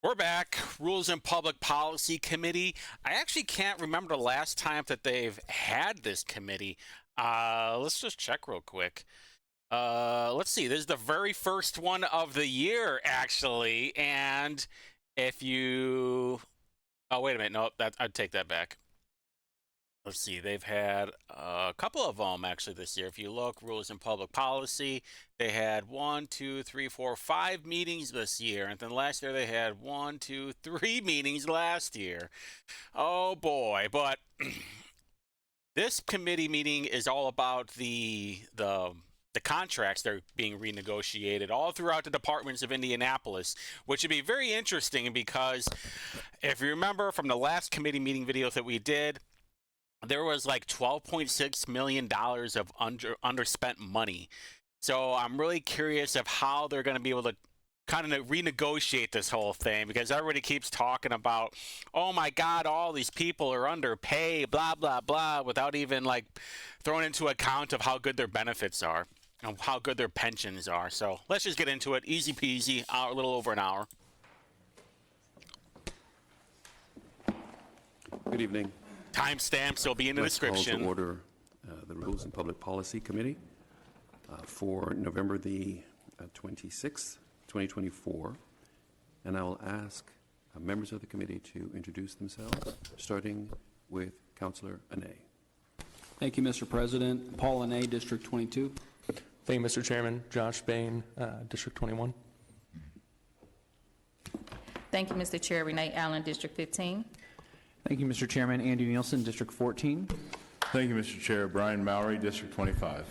We're back. Rules and Public Policy Committee. I actually can't remember the last time that they've had this committee. Let's just check real quick. Let's see. This is the very first one of the year, actually. And if you... Oh, wait a minute. No, I'd take that back. Let's see, they've had a couple of them actually this year. If you look, Rules and Public Policy, they had 1, 2, 3, 4, 5 meetings this year. And then last year they had 1, 2, 3 meetings last year. Oh boy, but this committee meeting is all about the contracts that are being renegotiated all throughout the departments of Indianapolis, which would be very interesting because if you remember from the last committee meeting videos that we did, there was like $12.6 million of underspent money. So I'm really curious of how they're going to be able to kind of renegotiate this whole thing, because everybody keeps talking about, oh my God, all these people are underpaid, blah, blah, blah, without even like throwing into account of how good their benefits are and how good their pensions are. So let's just get into it. Easy peasy, a little over an hour. Good evening. Timestamps will be in the description. Call to order the Rules and Public Policy Committee for November the 26th, 2024. And I will ask members of the committee to introduce themselves, starting with Councillor Anay. Thank you, Mr. President. Paul Anay, District 22. Thank you, Mr. Chairman. Josh Bain, District 21. Thank you, Mr. Chair. Renee Allen, District 15. Thank you, Mr. Chairman. Andy Nielsen, District 14. Thank you, Mr. Chair. Brian Mowry, District 25.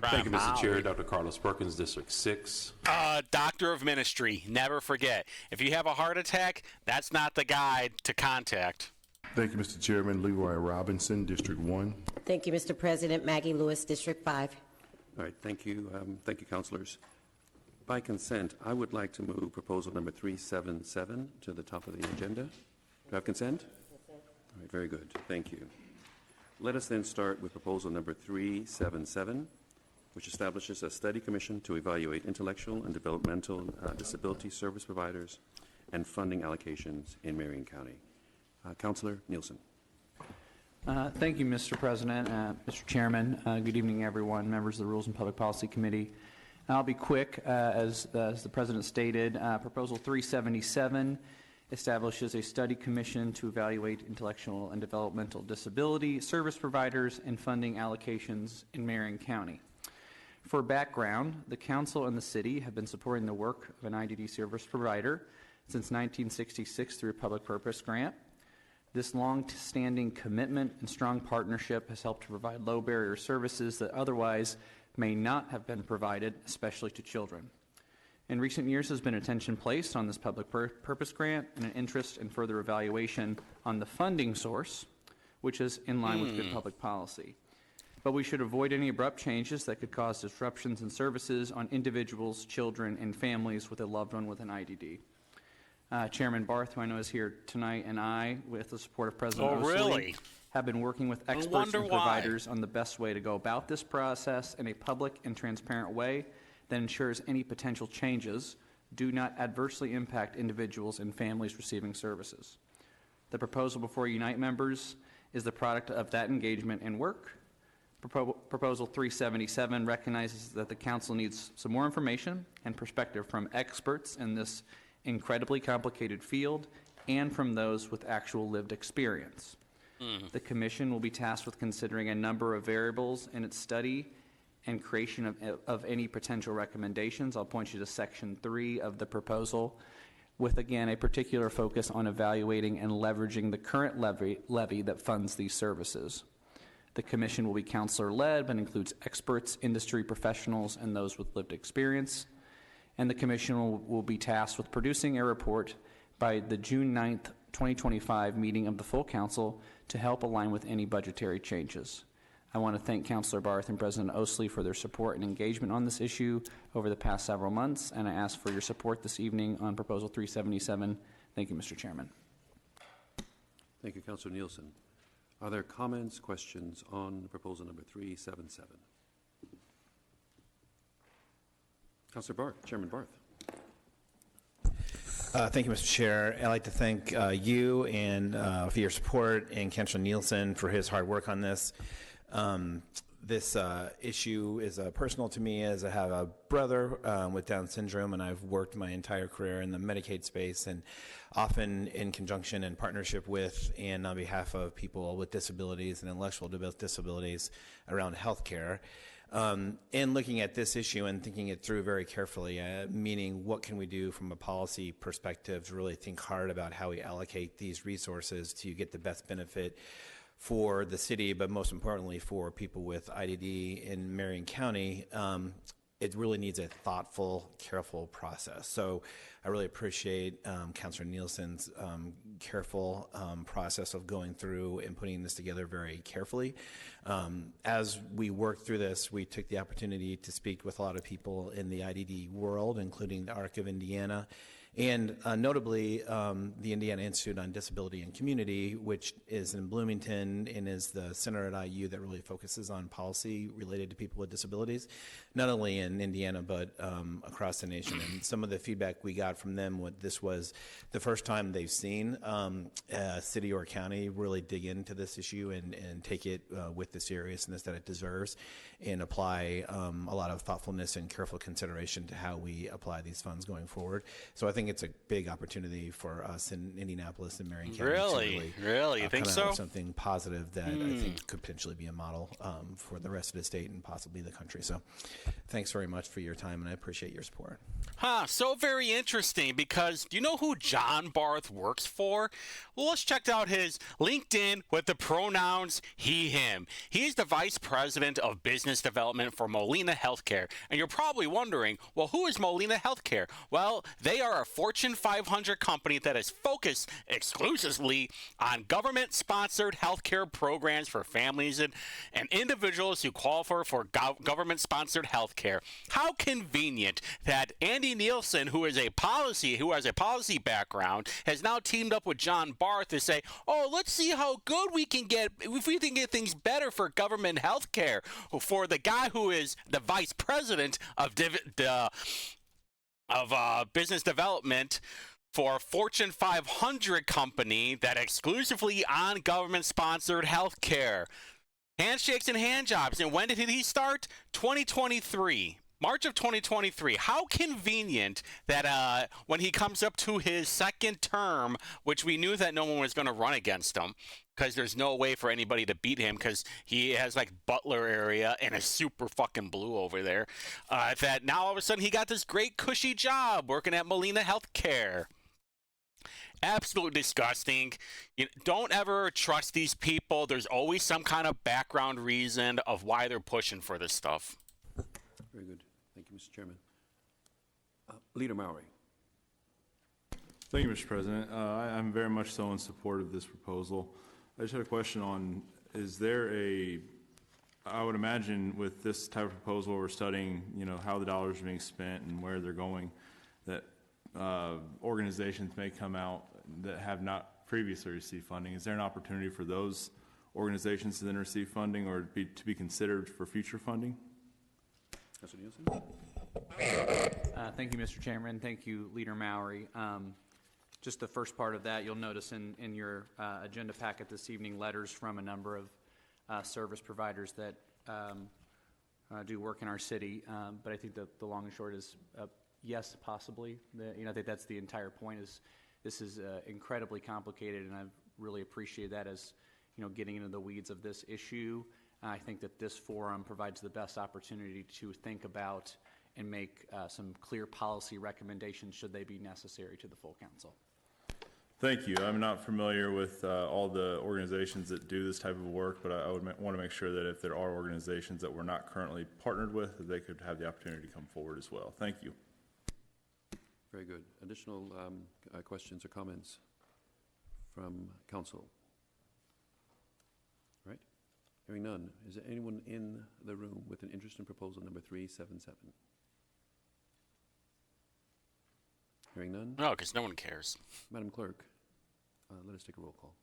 Thank you, Mr. Chair. Dr. Carlos Perkins, District 6. Doctor of Ministry. Never forget. If you have a heart attack, that's not the guy to contact. Thank you, Mr. Chairman. Leroy Robinson, District 1. Thank you, Mr. President. Maggie Lewis, District 5. All right, thank you. Thank you, councilors. By consent, I would like to move proposal number 377 to the top of the agenda. Do I have consent? All right, very good. Thank you. Let us then start with proposal number 377, which establishes a study commission to evaluate intellectual and developmental disability service providers and funding allocations in Marion County. Councillor Nielsen. Thank you, Mr. President, Mr. Chairman. Good evening, everyone, members of the Rules and Public Policy Committee. I'll be quick. As the President stated, proposal 377 establishes a study commission to evaluate intellectual and developmental disability service providers and funding allocations in Marion County. For background, the Council and the City have been supporting the work of an IDD service provider since 1966 through a public purpose grant. This long-standing commitment and strong partnership has helped to provide low-barrier services that otherwise may not have been provided, especially to children. In recent years, there's been attention placed on this public purpose grant and an interest in further evaluation on the funding source, which is in line with good public policy. But we should avoid any abrupt changes that could cause disruptions in services on individuals, children, and families with a loved one with an IDD. Chairman Barth, who I know is here tonight, and I, with the support of President Osley, have been working with experts and providers on the best way to go about this process in a public and transparent way that ensures any potential changes do not adversely impact individuals and families receiving services. The proposal before Unite members is the product of that engagement and work. Proposal 377 recognizes that the Council needs some more information and perspective from experts in this incredibly complicated field and from those with actual lived experience. The Commission will be tasked with considering a number of variables in its study and creation of any potential recommendations. I'll point you to Section 3 of the proposal, with, again, a particular focus on evaluating and leveraging the current levy that funds these services. The Commission will be counselor-led, but includes experts, industry professionals, and those with lived experience. And the Commission will be tasked with producing a report by the June 9th, 2025 meeting of the full Council to help align with any budgetary changes. I want to thank Councillor Barth and President Osley for their support and engagement on this issue over the past several months, and I ask for your support this evening on Proposal 377. Thank you, Mr. Chairman. Thank you, Councillor Nielsen. Are there comments, questions on proposal number 377? Councillor Barth, Chairman Barth. Thank you, Mr. Chair. I'd like to thank you and for your support, and Councilor Nielsen for his hard work on this. This issue is personal to me, as I have a brother with Down syndrome, and I've worked my entire career in the Medicaid space, and often in conjunction and partnership with and on behalf of people with disabilities and intellectual disabilities around health care. And looking at this issue and thinking it through very carefully, meaning what can we do from a policy perspective to really think hard about how we allocate these resources to get the best benefit for the city, but most importantly for people with IDD in Marion County. It really needs a thoughtful, careful process. So I really appreciate Councilor Nielsen's careful process of going through and putting this together very carefully. As we worked through this, we took the opportunity to speak with a lot of people in the IDD world, including the ARC of Indiana, and notably the Indiana Institute on Disability and Community, which is in Bloomington and is the center at IU that really focuses on policy related to people with disabilities, not only in Indiana but across the nation. And some of the feedback we got from them, this was the first time they've seen a city or county really dig into this issue and take it with the seriousness that it deserves, and apply a lot of thoughtfulness and careful consideration to how we apply these funds going forward. So I think it's a big opportunity for us in Indianapolis and Marion County. Really? You think so? Something positive that I think could potentially be a model for the rest of the state and possibly the country. So thanks very much for your time, and I appreciate your support. So very interesting, because do you know who John Barth works for? Well, let's check out his LinkedIn with the pronouns he, him. He's the Vice President of Business Development for Molina Healthcare. And you're probably wondering, well, who is Molina Healthcare? Well, they are a Fortune 500 company that is focused exclusively on government-sponsored healthcare programs for families and individuals who qualify for government-sponsored healthcare. How convenient that Andy Nielsen, who has a policy background, has now teamed up with John Barth to say, oh, let's see how good we can get, if we can get things better for government health care, for the guy who is the vice president of business development for a Fortune 500 company that exclusively on government-sponsored health care. Handshakes and hand jobs. And when did he start? 2023. March of 2023. How convenient that when he comes up to his second term, which we knew that no one was going to run against him, because there's no way for anybody to beat him, because he has like Butler area and is super fucking blue over there, that now all of a sudden he got this great cushy job working at Molina Healthcare. Absolutely disgusting. Don't ever trust these people. There's always some kind of background reason of why they're pushing for this stuff. Very good. Thank you, Mr. Chairman. Leader Mowry. Thank you, Mr. President. I'm very much so in support of this proposal. I just had a question on, is there I would imagine with this type of proposal, we're studying, how the dollars are being spent and where they're going, that organizations may come out that have not previously received funding. Is there an opportunity for those organizations to then receive funding or to be considered for future funding? Councilor Nielsen. Thank you, Mr. Chairman. Thank you, Leader Mowry. Just the first part of that, you'll notice in your agenda packet this evening letters from a number of service providers that do work in our city. But I think the long and short is yes, possibly. I think that's the entire point. This is incredibly complicated, and I really appreciate that as getting into the weeds of this issue. I think that this forum provides the best opportunity to think about and make some clear policy recommendations should they be necessary to the full council. Thank you. I'm not familiar with all the organizations that do this type of work, but I would want to make sure that if there are organizations that we're not currently partnered with, that they could have the opportunity to come forward as well. Thank you. Very good. Additional questions or comments from council? Right? Hearing none. Is there anyone in the room with an interest in proposal number 377? Hearing none. No, because no one cares. Madam Clerk, let us take a roll call.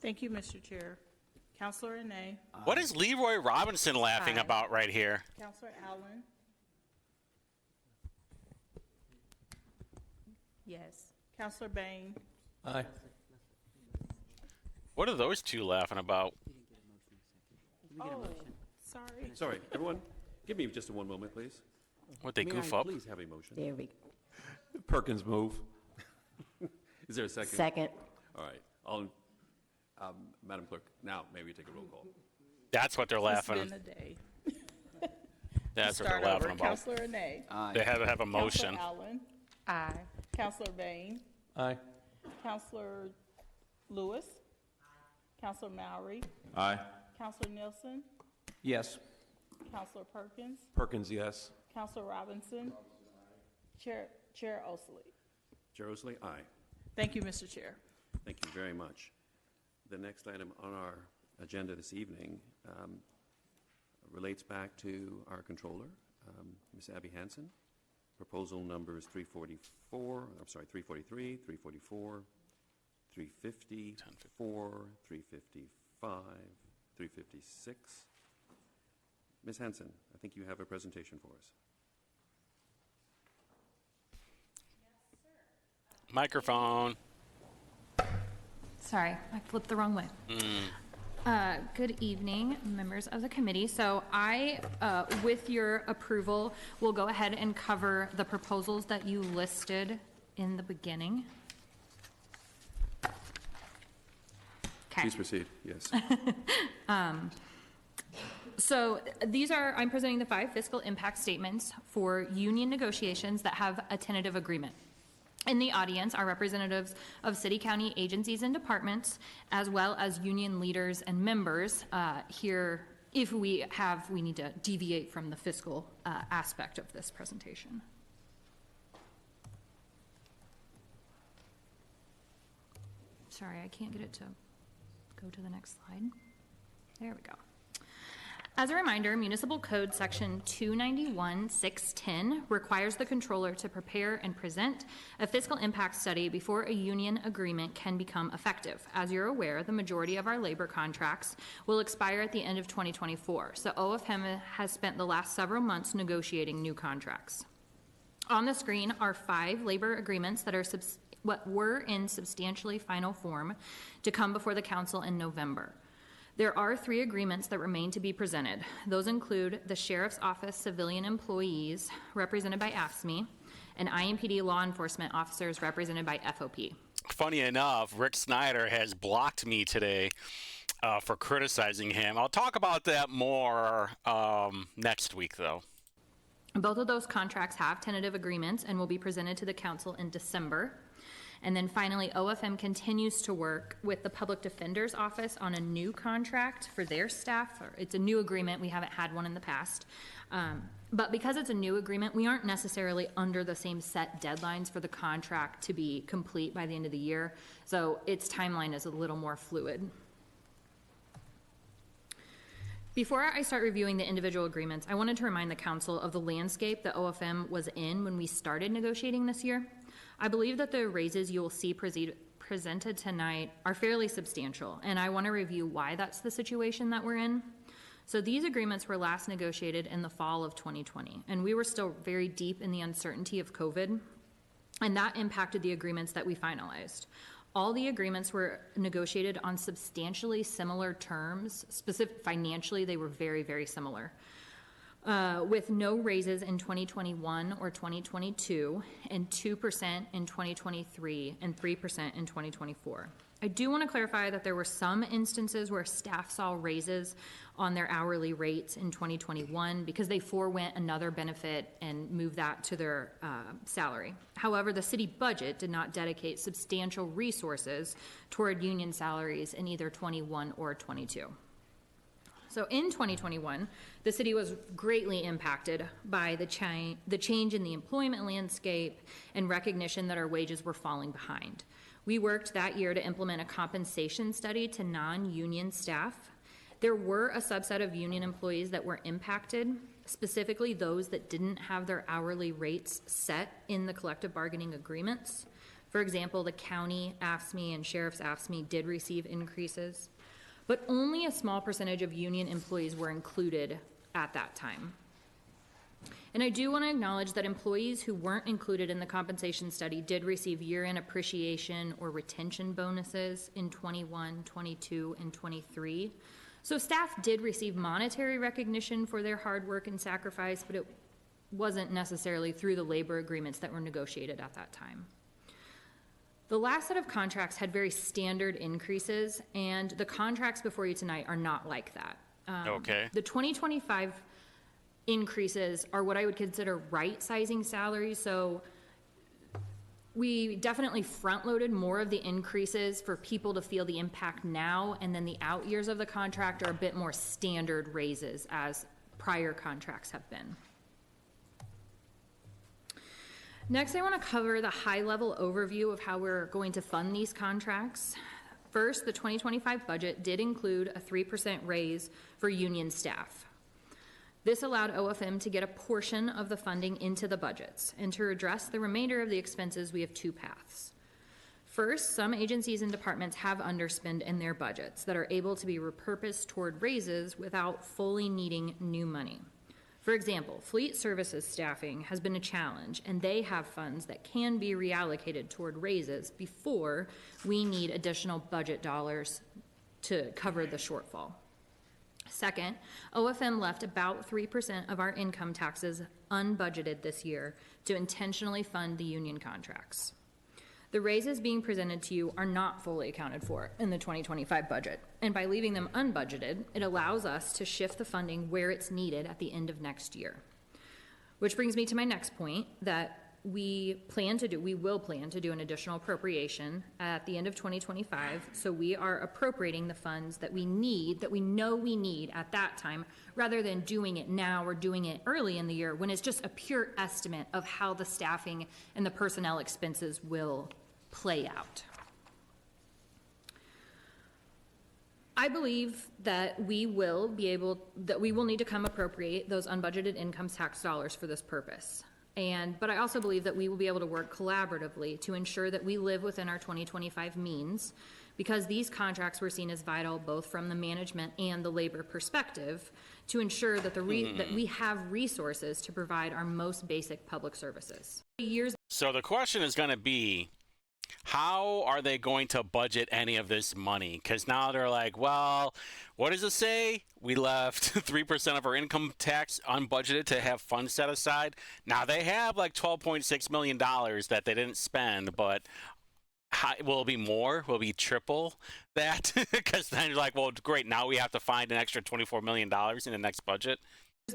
Thank you, Mr. Chair. Councilor Renee. What is Leroy Robinson laughing about right here? Councilor Allen. Yes. Counselor Bain. Aye. What are those two laughing about? Oh, sorry. Sorry, everyone, give me just one moment, please. What, they May goof I up? please have a motion? There we go. Perkins move. Is there a second? Second. All right. Madam Clerk, now maybe take a roll call. That's what they're It's laughing. been a day. That's what Start they're over. laughing about. Counselor Renee. They have a motion. Counselor Allen. Aye. Counselor Bain. Aye. Counselor Lewis. Counselor Mowry. Aye. Counselor Nielsen. Yes. Counselor Perkins. Perkins, yes. Counselor Robinson. Chair Osley. Chair Osley, aye. Thank you, Mr. Chair. Thank you very much. The next item on our agenda this evening relates back to our controller, Ms. Abby Hansen. Proposal numbers 343, 344, 350, 355, 356. Ms. Hansen, I think you have a presentation for us. Microphone. Sorry, I flipped the wrong way. Good evening, members of the committee. So I, with your approval, will go ahead and cover the proposals that you listed in the beginning. Okay. Please proceed, yes. So these are, I'm presenting the 5 fiscal impact statements for union negotiations that have a tentative agreement. In the audience are representatives of city, county agencies and departments, as well as union leaders and members. Here, if we need to deviate from the fiscal aspect of this presentation. Sorry, I can't get it to go to the next slide. There we go. As a reminder, Municipal Code Section 291-610 requires the controller to prepare and present a fiscal impact study before a union agreement can become effective. As you're aware, the majority of our labor contracts will expire at the end of 2024, so OFM has spent the last several months negotiating new contracts. On the screen are 5 labor agreements that are what were in substantially final form to come before the council in November. There are 3 agreements that remain to be presented. Those include the Sheriff's Office civilian employees represented by AFSCME and IMPD law enforcement officers represented by FOP. Funny enough, Rick Snyder has blocked me today for criticizing him. I'll talk about that more next week, though. Both of those contracts have tentative agreements and will be presented to the council in December. And then finally, OFM continues to work with the Public Defender's Office on a new contract for their staff. It's a new agreement. We haven't had one in the past. But because it's a new agreement, we aren't necessarily under the same set deadlines for the contract to be complete by the end of the year. So its timeline is a little more fluid. Before I start reviewing the individual agreements, I wanted to remind the council of the landscape that OFM was in when we started negotiating this year. I believe that the raises you will see presented tonight are fairly substantial, and I want to review why that's the situation that we're in. So these agreements were last negotiated in the fall of 2020, and we were still very deep in the uncertainty of COVID, and that impacted the agreements that we finalized. All the agreements were negotiated on substantially similar terms. Financially, they were very, very similar. With no raises in 2021 or 2022, and 2% in 2023, and 3% in 2024. I do want to clarify that there were some instances where staff saw raises on their hourly rates in 2021 because they forewent another benefit and moved that to their salary. However, the city budget did not dedicate substantial resources toward union salaries in either 21 or 22. So in 2021, the city was greatly impacted by the change in the employment landscape and recognition that our wages were falling behind. We worked that year to implement a compensation study to non-union staff. There were a subset of union employees that were impacted, specifically those that didn't have their hourly rates set in the collective bargaining agreements. For example, the county AFSCME and Sheriff's AFSCME did receive increases, but only a small percentage of union employees were included at that time. And I do want to acknowledge that employees who weren't included in the compensation study did receive year-end appreciation or retention bonuses in 21, 22, and 23. So staff did receive monetary recognition for their hard work and sacrifice, but it wasn't necessarily through the labor agreements that were negotiated at that time. The last set of contracts had very standard increases, and the contracts before you tonight are not like that. Okay. The 2025 increases are what I would consider right-sizing salaries, so we definitely front-loaded more of the increases for people to feel the impact now, and then the out years of the contract are a bit more standard raises as prior contracts have been. Next, I want to cover the high-level overview of how we're going to fund these contracts. First, the 2025 budget did include a 3% raise for union staff. This allowed OFM to get a portion of the funding into the budgets, and to address the remainder of the expenses, we have two paths. First, some agencies and departments have underspend in their budgets that are able to be repurposed toward raises without fully needing new money. For example, fleet services staffing has been a challenge, and they have funds that can be reallocated toward raises before we need additional budget dollars to cover the shortfall. Second, OFM left about 3% of our income taxes unbudgeted this year to intentionally fund the union contracts. The raises being presented to you are not fully accounted for in the 2025 budget, and by leaving them unbudgeted, it allows us to shift the funding where it's needed at the end of next year. Which brings me to my next point, that we will plan to do an additional appropriation at the end of 2025, so we are appropriating the funds that we need, that we know we need at that time, rather than doing it now or doing it early in the year when it's just a pure estimate of how the staffing and the personnel expenses will play out. I believe that we will need to come appropriate those unbudgeted income tax dollars for this purpose. But I also believe that we will be able to work collaboratively to ensure that we live within our 2025 means, because these contracts were seen as vital both from the management and the labor perspective to ensure that that we have resources to provide our most basic public services. So the question is going to be, how are they going to budget any of this money? Because now they're like, well, what does it say? We left 3% of our income tax unbudgeted to have funds set aside. Now they have like $12.6 million that they didn't spend, but will it be more? Will it be triple that? Because then you're like, well, great, now we have to find an extra $24 million in the next budget.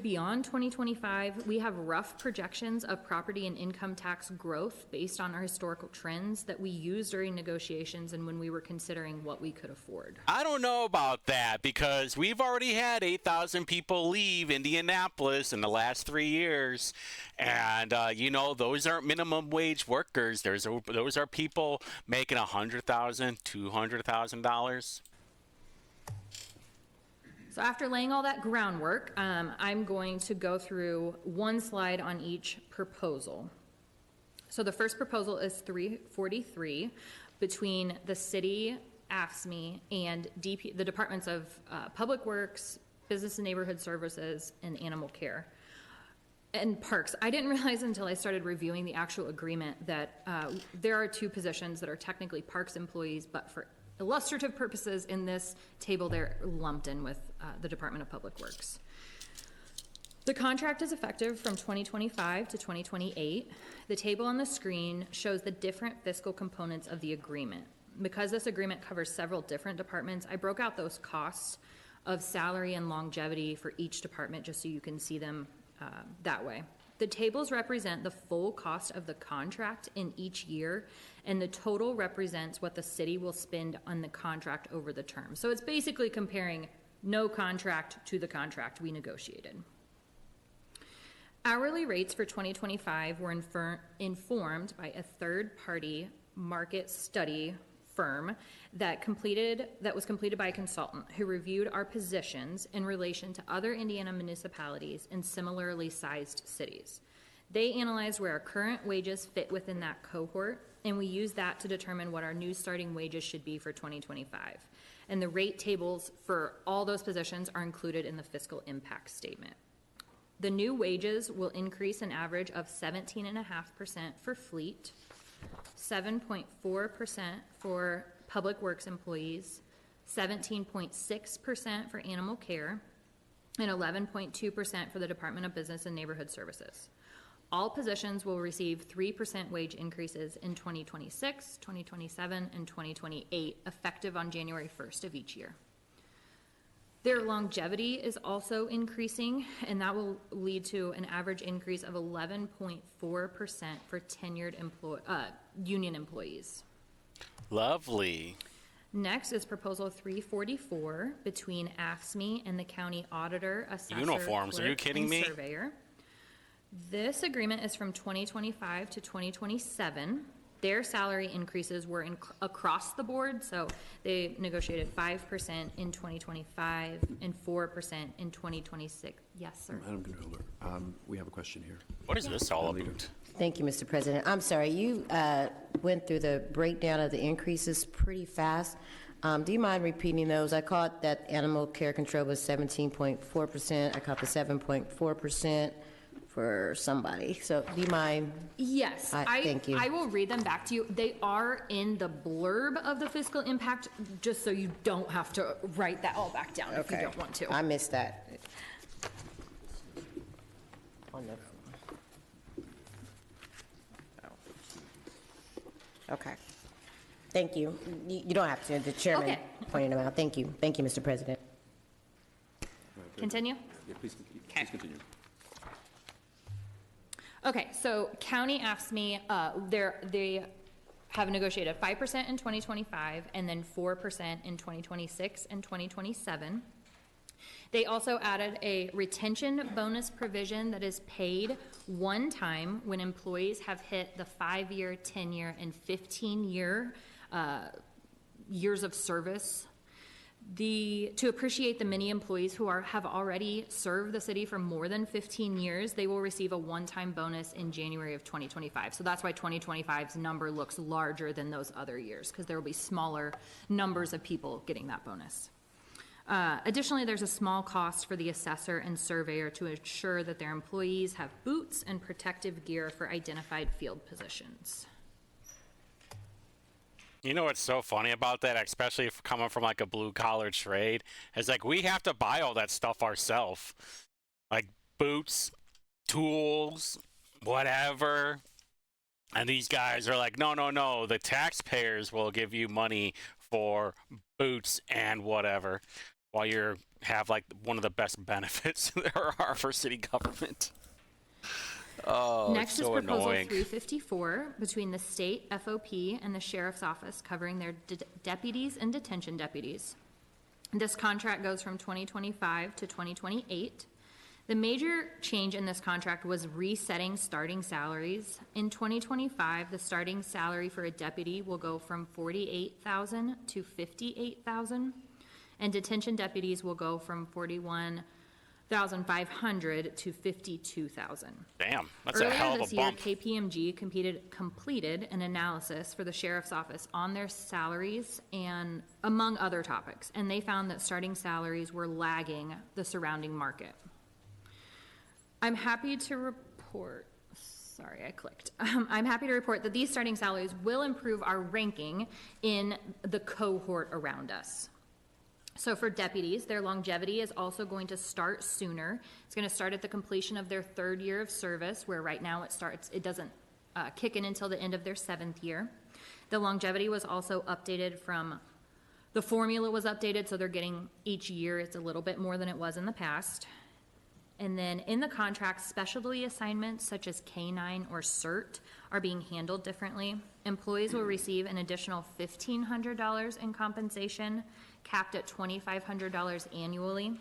Beyond 2025, we have rough projections of property and income tax growth based on our historical trends that we used during negotiations and when we were considering what we could afford. I don't know about that, because we've already had 8,000 people leave Indianapolis in the last 3 years. And, those aren't minimum wage workers. Those are people making $100,000, $200,000. So after laying all that groundwork, I'm going to go through one slide on each proposal. So the first proposal is 343 between the city, AFSCME, and the Departments of Public Works, Business and Neighborhood Services, and Animal Care. And Parks. I didn't realize until I started reviewing the actual agreement that there are two positions that are technically Parks employees, but for illustrative purposes in this table, they're lumped in with the Department of Public Works. The contract is effective from 2025 to 2028. The table on the screen shows the different fiscal components of the agreement. Because this agreement covers several different departments, I broke out those costs of salary and longevity for each department just so you can see them that way. The tables represent the full cost of the contract in each year, and the total represents what the city will spend on the contract over the term. So it's basically comparing no contract to the contract we negotiated. Hourly rates for 2025 were informed by a third-party market study firm that was completed by a consultant who reviewed our positions in relation to other Indiana municipalities and similarly sized cities. They analyzed where our current wages fit within that cohort, and we used that to determine what our new starting wages should be for 2025. And the rate tables for all those positions are included in the fiscal impact statement. The new wages will increase an average of 17.5% for fleet, 7.4% for public works employees, 17.6% for animal care, and 11.2% for the Department of Business and Neighborhood Services. All positions will receive 3% wage increases in 2026, 2027, and 2028, effective on January 1st of each year. Their longevity is also increasing, and that will lead to an average increase of 11.4% for tenured union employees. Lovely. Next is Proposal 344 between AFSCME and the county auditor, assessor, Uniforms, are you clerk, kidding and me? surveyor. This agreement is from 2025 to 2027. Their salary increases were across the board, so they negotiated 5% in 2025 and 4% in 2026. Yes, sir. Madam Controller, we have a question here. What is this all about? Thank you, Mr. President. I'm sorry, you went through the breakdown of the increases pretty fast. Do you mind repeating those? I caught that animal care control was 17.4%. I caught the 7.4% for somebody. So do you mind? Yes, thank you. I will read them back to you. They are in the blurb of the fiscal impact, just so you don't have to write that all back down if you don't want to. I missed that. Okay. Thank you. You don't have to. The chairman pointed them out. Thank you. Thank you, Mr. President. Continue? Yeah, please continue. Okay, so County AFSCME, they have negotiated 5% in 2025 and then 4% in 2026 and 2027. They also added a retention bonus provision that is paid one time when employees have hit the 5-year, 10-year, and 15-year years of service. To appreciate the many employees who have already served the city for more than 15 years, they will receive a one-time bonus in January of 2025. So that's why 2025's number looks larger than those other years, because there will be smaller numbers of people getting that bonus. Additionally, there's a small cost for the assessor and surveyor to ensure that their employees have boots and protective gear for identified field positions. You know what's so funny about that, especially if coming from like a blue collar trade, is like we have to buy all that stuff ourselves, like boots, tools, whatever. And these guys are like, no, the taxpayers will give you money for boots and whatever, while you have like one of the best benefits there are for city government. Oh, next it's so is Proposal annoying. 354 between the state FOP and the sheriff's office covering their deputies and detention deputies. This contract goes from 2025 to 2028. The major change in this contract was resetting starting salaries. In 2025, the starting salary for a deputy will go from $48,000 to $58,000, and detention deputies will go from $41,500 to $52,000. Damn, that's a hell of a bump. Earlier this year, KPMG completed an analysis for the sheriff's office on their salaries and among other topics, and they found that starting salaries were lagging the surrounding market. I'm happy to report that these starting salaries will improve our ranking in the cohort around us. So for deputies, their longevity is also going to start sooner. It's going to start at the completion of their 3rd year of service, where right now it doesn't kick in until the end of their 7th year. The longevity was also updated the formula was updated, so they're getting each year, it's a little bit more than it was in the past. And then in the contract, specialty assignments such as K-9 or CERT are being handled differently. Employees will receive an additional $1,500 in compensation, capped at $2,500 annually.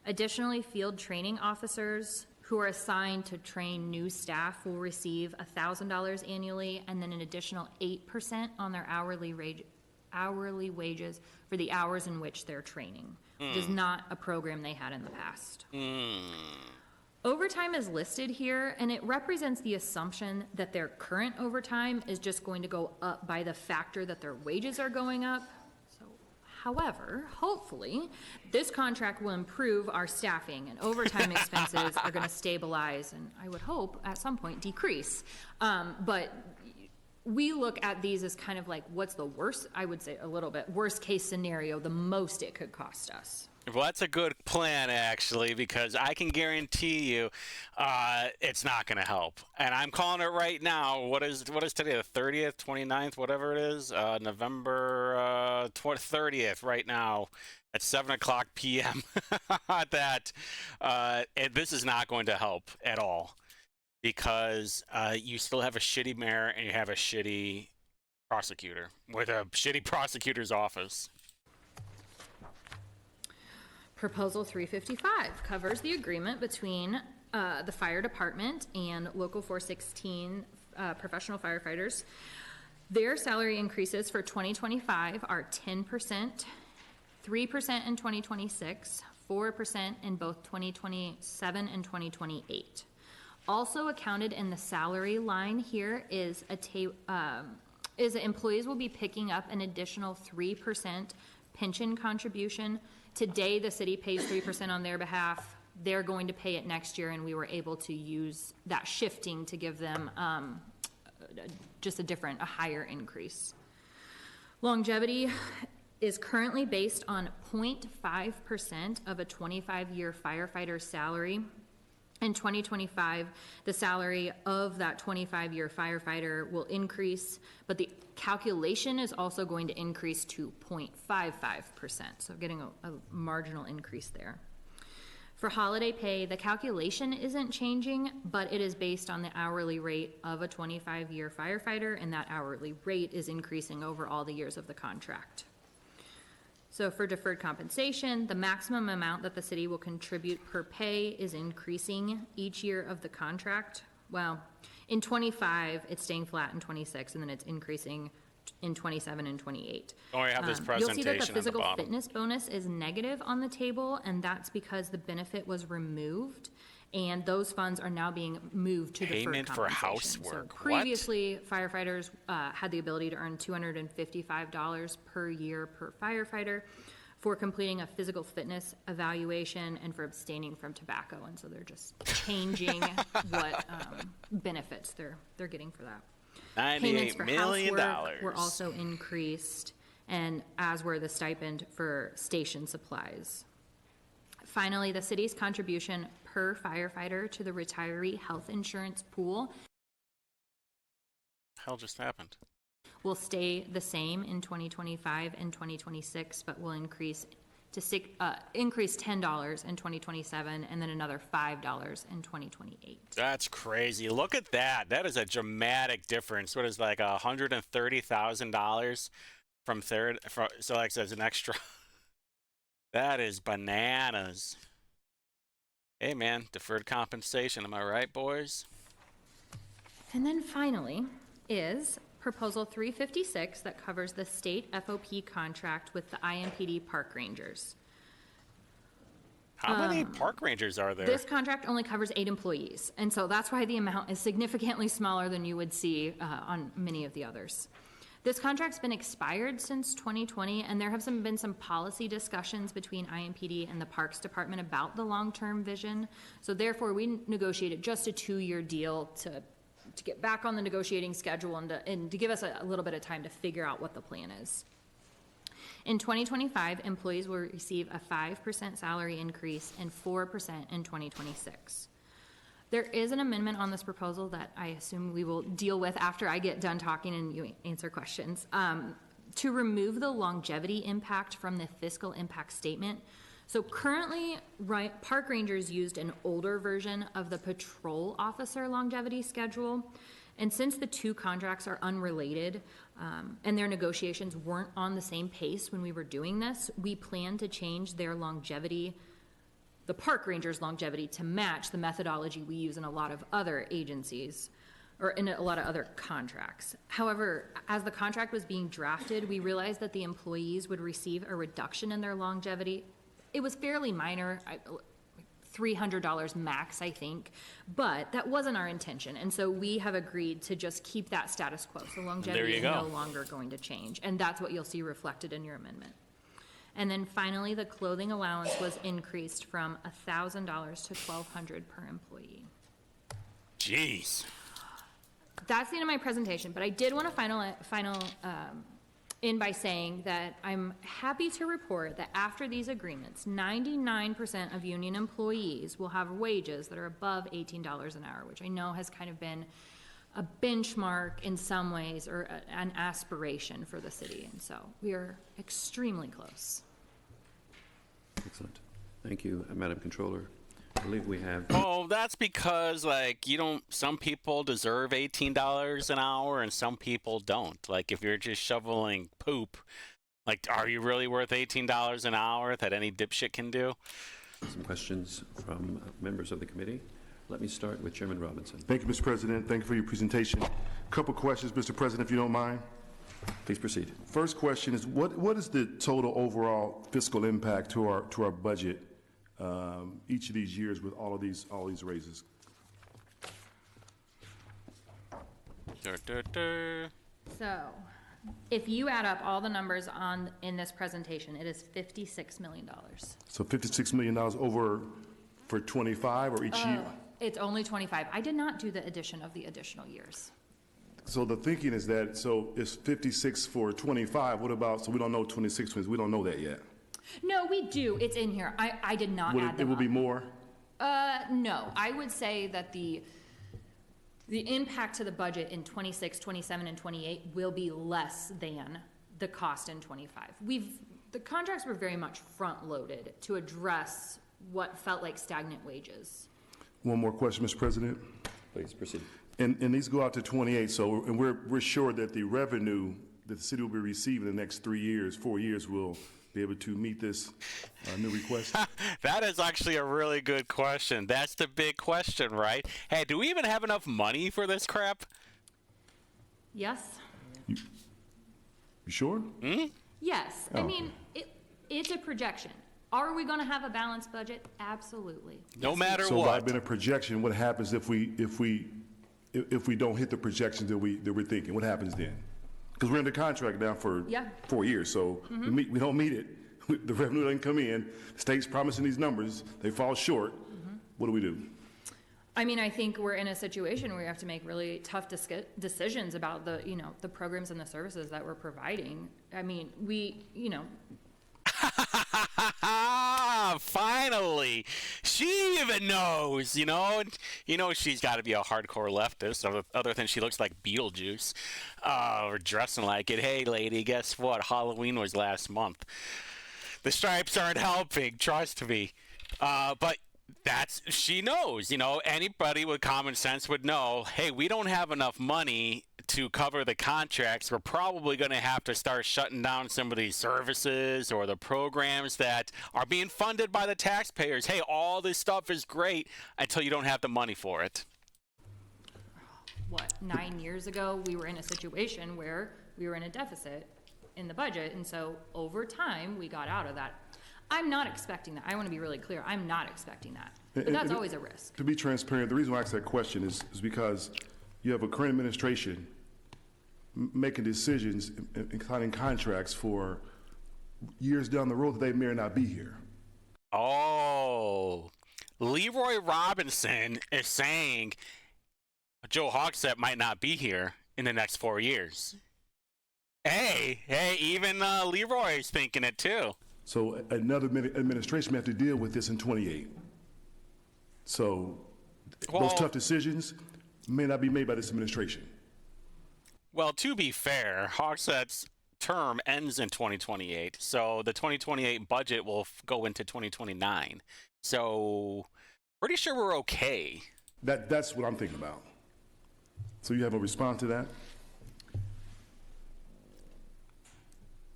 Additionally, field training officers who are assigned to train new staff will receive $1,000 annually, and then an additional 8% on their hourly wages for the hours in which they're training, which is not a program they had in the past. Overtime is listed here, and it represents the assumption that their current overtime is just going to go up by the factor that their wages are going up. So However, hopefully, this contract will improve our staffing and overtime expenses are going to stabilize and I would hope at some point decrease. But we look at these as kind of like, what's the worst, I would say a little bit, worst case scenario, the most it could cost us. Well, that's a good plan, actually, because I can guarantee you it's not going to help. And I'm calling it right now. What is today, the 30th, 29th, whatever it is? November 30th, right now at 7 o'clock p.m. that this is not going to help at all because you still have a shitty mayor and you have a shitty prosecutor with a shitty prosecutor's office. Proposal 355 covers the agreement between the fire department and Local 416 professional firefighters. Their salary increases for 2025 are 10%, 3% in 2026, 4% in both 2027 and 2028. Also accounted in the salary line here is is that employees will be picking up an additional 3% pension contribution. Today, the city pays 3% on their behalf. They're going to pay it next year, and we were able to use that shifting to give them just a higher increase. Longevity is currently based on 0.5% of a 25-year firefighter's salary. In 2025, the salary of that 25-year firefighter will increase, but the calculation is also going to increase to 0.55%, so getting a marginal increase there. For holiday pay, the calculation isn't changing, but it is based on the hourly rate of a 25-year firefighter, and that hourly rate is increasing over all the years of the contract. So for deferred compensation, the maximum amount that the city will contribute per pay is increasing each year of the contract. Well, in 25, it's staying flat in 26, and then it's increasing in 27 and 28. Oh, I have this presentation You'll see that the on the physical bottom. fitness bonus is negative on the table, and that's because the benefit was removed, and those funds are now being moved to deferred Payment for compensation. housework. So previously, firefighters had the ability to earn $255 per year per firefighter for completing a physical fitness evaluation and for abstaining from tobacco, and so they're just changing what benefits they're getting for that. Payments for $98 million. housework were also increased, and as were the stipend for station supplies. Finally, the city's contribution per firefighter to the retiree health insurance pool Hell just happened. will stay the same in 2025 and 2026, but will increase to increase $10 in 2027 and then another $5 in 2028. That's crazy. Look at that. That is a dramatic difference. What is like $130,000 from third? So like says an extra. That is bananas. Hey man, deferred compensation. Am I right, boys? And then finally is Proposal 356 that covers the state FOP contract with the IMPD park rangers. How many park rangers are there? This contract only covers 8 employees, and so that's why the amount is significantly smaller than you would see on many of the others. This contract's been expired since 2020, and there have been some policy discussions between IMPD and the Parks Department about the long-term vision. So therefore, we negotiated just a 2-year deal to get back on the negotiating schedule and to give us a little bit of time to figure out what the plan is. In 2025, employees will receive a 5% salary increase and 4% in 2026. There is an amendment on this proposal that I assume we will deal with after I get done talking and you answer questions, to remove the longevity impact from the fiscal impact statement. So currently, park rangers used an older version of the patrol officer longevity schedule. And since the 2 contracts are unrelated and their negotiations weren't on the same pace when we were doing this, we plan to change their longevity, the park rangers' longevity, to match the methodology we use in a lot of other agencies or in a lot of other contracts. However, as the contract was being drafted, we realized that the employees would receive a reduction in their longevity. It was fairly minor, $300 max, I think, but that wasn't our intention. And so we have agreed to just keep that status quo. So longevity is no longer going to change. And that's what you'll see reflected in your amendment. And then finally, the clothing allowance was increased from $1,000 to $1,200 per employee. Jeez. That's the end of my presentation, but I did want to end by saying that I'm happy to report that after these agreements, 99% of union employees will have wages that are above $18 an hour, which I know has kind of been a benchmark in some ways, or an aspiration for the city, and so we are extremely close. Excellent. Thank you, Madam Controller. I believe we have... Oh, that's because, like, some people deserve $18 an hour and some people don't. Like, if you're just shoveling poop, like, are you really worth $18 an hour that any dipshit can do? Some questions from members of the committee. Let me start with Chairman Robinson. Thank you, Mr. President. Thank you for your presentation. Couple questions, Mr. President, if you don't mind. Please proceed. First question is, what is the total overall fiscal impact to our budget each of these years with all these raises? So, if you add up all the numbers in this presentation, it is $56 million. So $56 million over for 25 or each year? It's only 25. I did not do the addition of the additional years. So the thinking is that, so it's 56 for 25. What about, so we don't know 26, we don't know that yet. No, we do. It's in here. I did not add them It will up. be more? No. I would say that the impact to the budget in 26, 27, and 28 will be less than the cost in 25. The contracts were very much front-loaded to address what felt like stagnant wages. One more question, Mr. President. Please proceed. And these go out to 28, so, and we're sure that the revenue that the city will be receiving in the next 4 years will be able to meet this new request? That is actually a really good question. That's the big question, right? Hey, do we even have enough money for this crap? Yes? You sure? Yes. I mean, it's a projection. Are we going to have a balanced budget? Absolutely. No matter So what. by being a projection, what happens if we don't hit the projections that we're thinking? What happens then? Because we're under contract now for 4 years, so we don't meet it. The revenue doesn't come in. The state's promising these numbers. They fall short. What do we do? I mean, I think we're in a situation where we have to make really tough decisions about the programs and the services that we're providing. I mean, Finally, she even knows, she's got to be a hardcore leftist, other than she looks like Beetlejuice, or dressing like it. Hey, lady, guess what? Halloween was last month. The stripes aren't helping, trust me. But she knows, anybody with common sense would know, hey, we don't have enough money to cover the contracts. We're probably going to have to start shutting down some of these services or the programs that are being funded by the taxpayers. Hey, all this stuff is great until you don't have the money for it. 9 years ago, we were in a situation where we were in a deficit in the budget, and so over time, we got out of that. I'm not expecting that. I want to be really clear. I'm not expecting that. But that's always a risk. To be transparent, the reason why I asked that question is because you have a current administration making decisions and signing contracts for years down the road that they may or not be here. Oh, Leroy Robinson is saying Joe Hogsett might not be here in the next 4 years. Hey, even Leroy is thinking it too. So another administration may have to deal with this in 28. So those tough decisions may not be made by this administration. Well, to be fair, Hogsett's term ends in 2028, so the 2028 budget will go into 2029. So pretty sure we're okay. That's what I'm thinking about. So you have a response to that?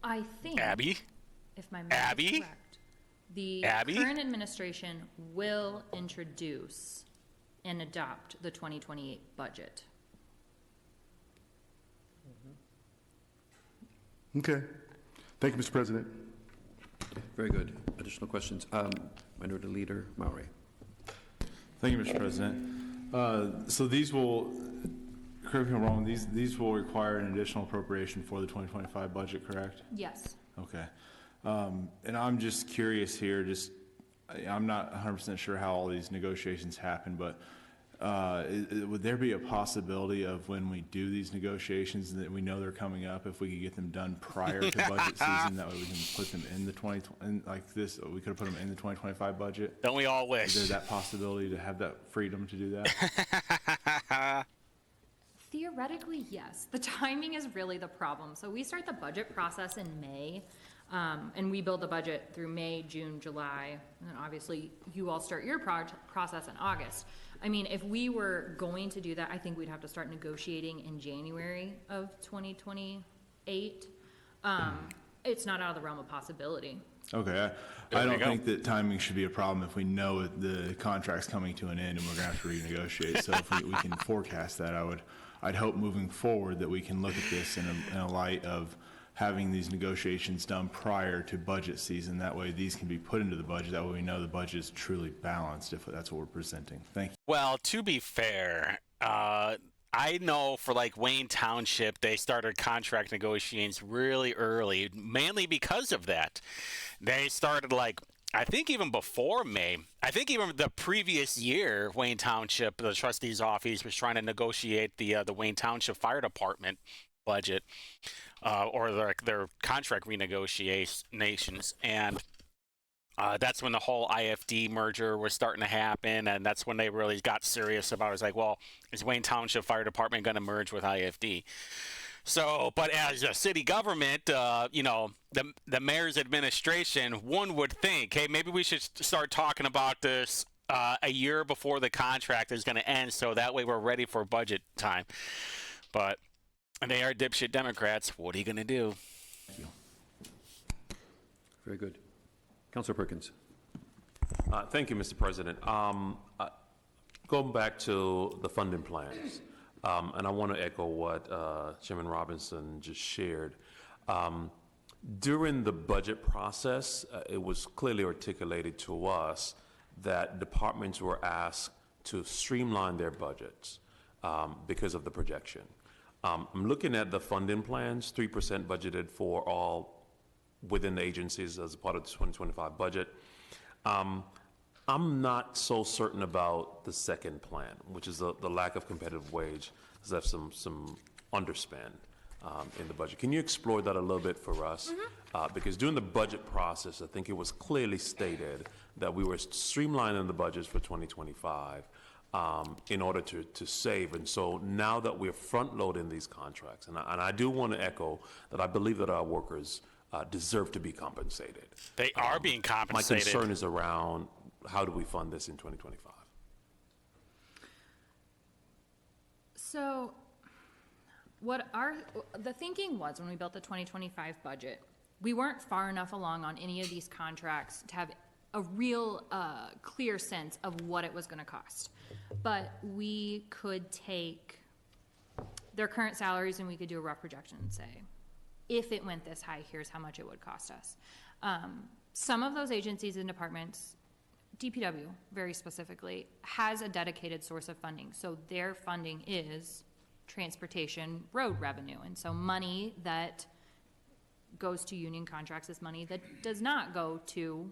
I think, Abby? if my math is correct, the current administration will introduce and adopt the 2028 budget. Okay. Thank you, Mr. President. Very good. Additional questions? Minority Leader Maury. Thank you, Mr. President. So these will, correct me if I'm wrong, these will require an additional appropriation for the 2025 budget, correct? Yes. Okay. And I'm just curious here, I'm not 100% sure how all these negotiations happen, but would there be a possibility of when we do these negotiations that we know they're coming up, if we could get them done prior to budget season, that way we can put them in the we could have put them in the 2025 budget? Don't we all wish? Is there that possibility to have that freedom to do that? Theoretically, yes. The timing is really the problem. So we start the budget process in May, and we build the budget through May, June, July, and then obviously you all start your process in August. I mean, if we were going to do that, I think we'd have to start negotiating in January of 2028. It's not out of the realm of possibility. Okay, I don't think that timing should be a problem if we know the contract's coming to an end and we're going to have to renegotiate. So if we can forecast that, I'd hope moving forward that we can look at this in a light of having these negotiations done prior to budget season. That way these can be put into the budget. That way we know the budget is truly balanced if that's what we're presenting. Thank you. Well, to be fair, I know for like Wayne Township, they started contract negotiations really early, mainly because of that. They started I think even before May. I think even the previous year, Wayne Township, the trustee's office was trying to negotiate the Wayne Township Fire Department budget, or their contract renegotiations, and that's when the whole IFD merger was starting to happen, and that's when they really got serious about it. It was like, well, is Wayne Township Fire Department going to merge with IFD? So, but as a city government, the mayor's administration, one would think, hey, maybe we should start talking about this a year before the contract is going to end, so that way we're ready for budget time. But they are dipshit Democrats. What are you going to do? Thank you. Very good. Councilor Perkins. Thank you, Mr. President. Going back to the funding plans, and I want to echo what Chairman Robinson just shared. During the budget process, it was clearly articulated to us that departments were asked to streamline their budgets because of the projection. I'm looking at the funding plans, 3% budgeted for all within the agencies as a part of the 2025 budget. I'm not so certain about the second plan, which is the lack of competitive wage. There's some underspend in the budget. Can you explore that a little bit for us? Because during the budget process, I think it was clearly stated that we were streamlining the budgets for 2025 in order to save. And so now that we're front-loading these contracts, and I do want to echo that I believe that our workers deserve to be compensated. They are being compensated. My concern is around how do we fund this in 2025? So the thinking was when we built the 2025 budget, we weren't far enough along on any of these contracts to have a real clear sense of what it was going to cost. But we could take their current salaries and we could do a rough projection and say, if it went this high, here's how much it would cost us. Some of those agencies and departments, DPW very specifically, has a dedicated source of funding. So their funding is transportation road revenue. And so money that goes to union contracts is money that does not go to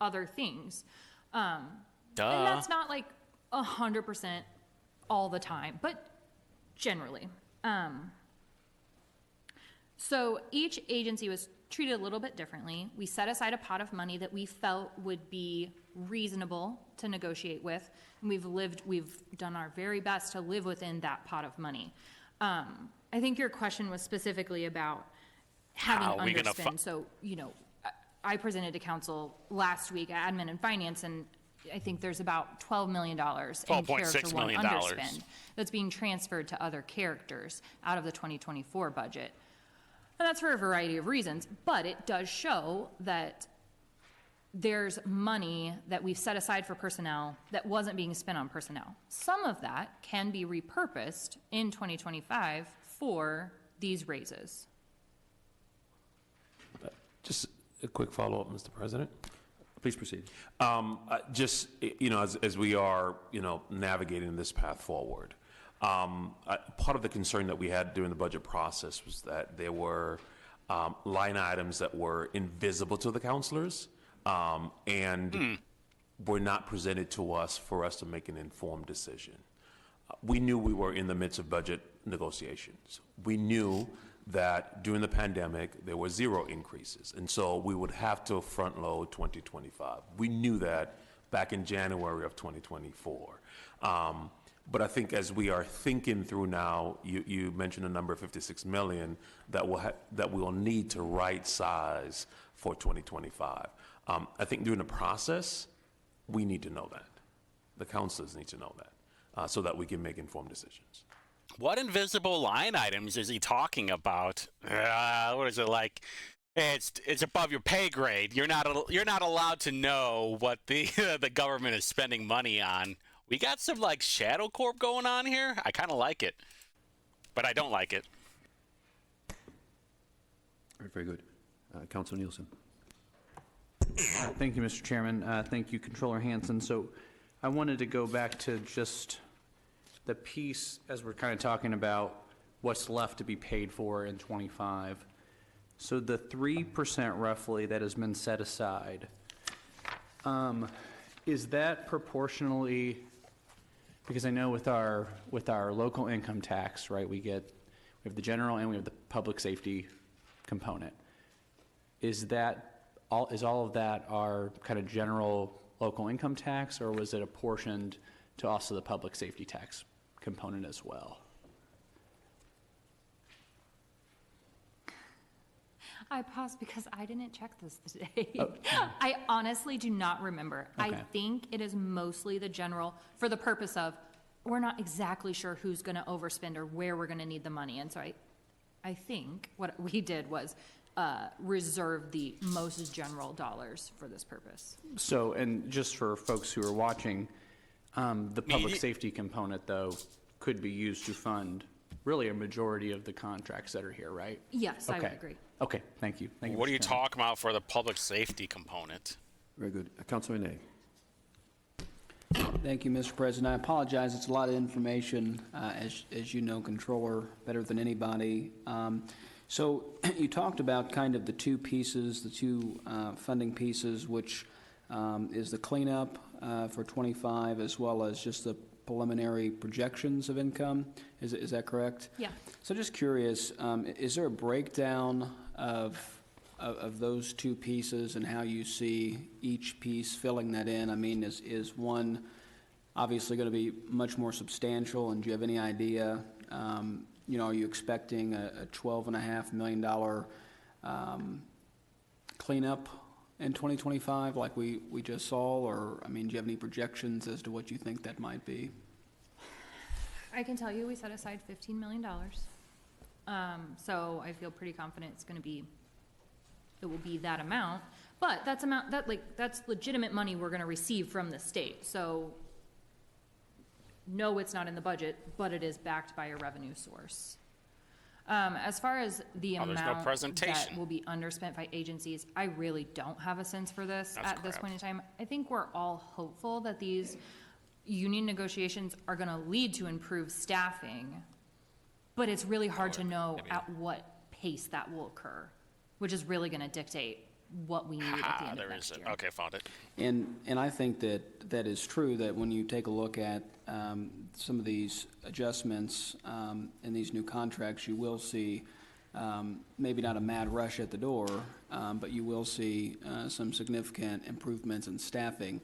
other things. And that's not 100% all the time, but generally. So each agency was treated a little bit differently. We set aside a pot of money that we felt would be reasonable to negotiate with, and we've done our very best to live within that pot of money. I think your question was specifically about having underspend. So, I presented to council last week, admin and finance, and I think there's about $12 million in character one underspend that's being transferred to other characters out of the 2024 budget. And that's for a variety of reasons, but it does show that there's money that we've set aside for personnel that wasn't being spent on personnel. Some of that can be repurposed in 2025 for these raises. Just a quick follow-up, Mr. President. Please proceed. Just, as we are, navigating this path forward, part of the concern that we had during the budget process was that there were line items that were invisible to the counselors and were not presented to us for us to make an informed decision. We knew we were in the midst of budget negotiations. We knew that during the pandemic, there were 0 increases, and so we would have to front load 2025. We knew that back in January of 2024. But I think as we are thinking through now, you mentioned a number of 56 million that we'll need to right size for 2025. I think during the process, we need to know that. The counselors need to know that so that we can make informed decisions. What invisible line items is he talking about? What is it like? It's above your pay grade. You're not allowed to know what the the government is spending money on. We got some like Shadow Corp going on here. I kind of like it, but I don't like it. All right, very good. Councilor Nielsen. Thank you, Mr. Chairman. Thank you, Controller Hansen. So I wanted to go back to just the piece as we're kind of talking about what's left to be paid for in 25. So the 3% roughly that has been set aside, is that proportionally, because I know with our local income tax, right, we have the general and we have the public safety component. Is all of that our kind of general local income tax, or was it apportioned to also the public safety tax component as well? I paused because I didn't check this today. Oh. I honestly do not remember. Okay. I think it is mostly the general, for the purpose of, we're not exactly sure who's going to overspend or where we're going to need the money. And so I think what we did was reserve the most general dollars for this purpose. So, and just for folks who are watching, the public safety component, though, could be used to fund really a majority of the contracts that are here, right? Yes, okay. I would agree. Okay, thank you. Thank you. What are you talking about for the public safety component? Very good. Councilor Nay. Thank you, Mr. President. I apologize. It's a lot of information, as you know, Controller, better than anybody. So you talked about kind of the two pieces, the two funding pieces, which is the cleanup for 25, as well as just the preliminary projections of income. Is that correct? Yeah. So just curious, is there a breakdown of those two pieces and how you see each piece filling that in? I mean, is one obviously going to be much more substantial, and do you have any idea, are you expecting a $12.5 million cleanup in 2025 like we just saw, or, I mean, do you have any projections as to what you think that might be? I can tell you we set aside $15 million. So I feel pretty confident it will be that amount, but that's legitimate money we're going to receive from the state. So no, it's not in the budget, but it is backed by a revenue source. As far as the amount that will be underspent by agencies, I really don't have a sense for this at this point in time. I think we're all hopeful that these union negotiations are going to lead to improved staffing, but it's really hard to know at what pace that will occur, which is really going to dictate what we need at the end of next year. Okay, found it. And I think that is true, that when you take a look at some of these adjustments in these new contracts, you will see maybe not a mad rush at the door, but you will see some significant improvements in staffing.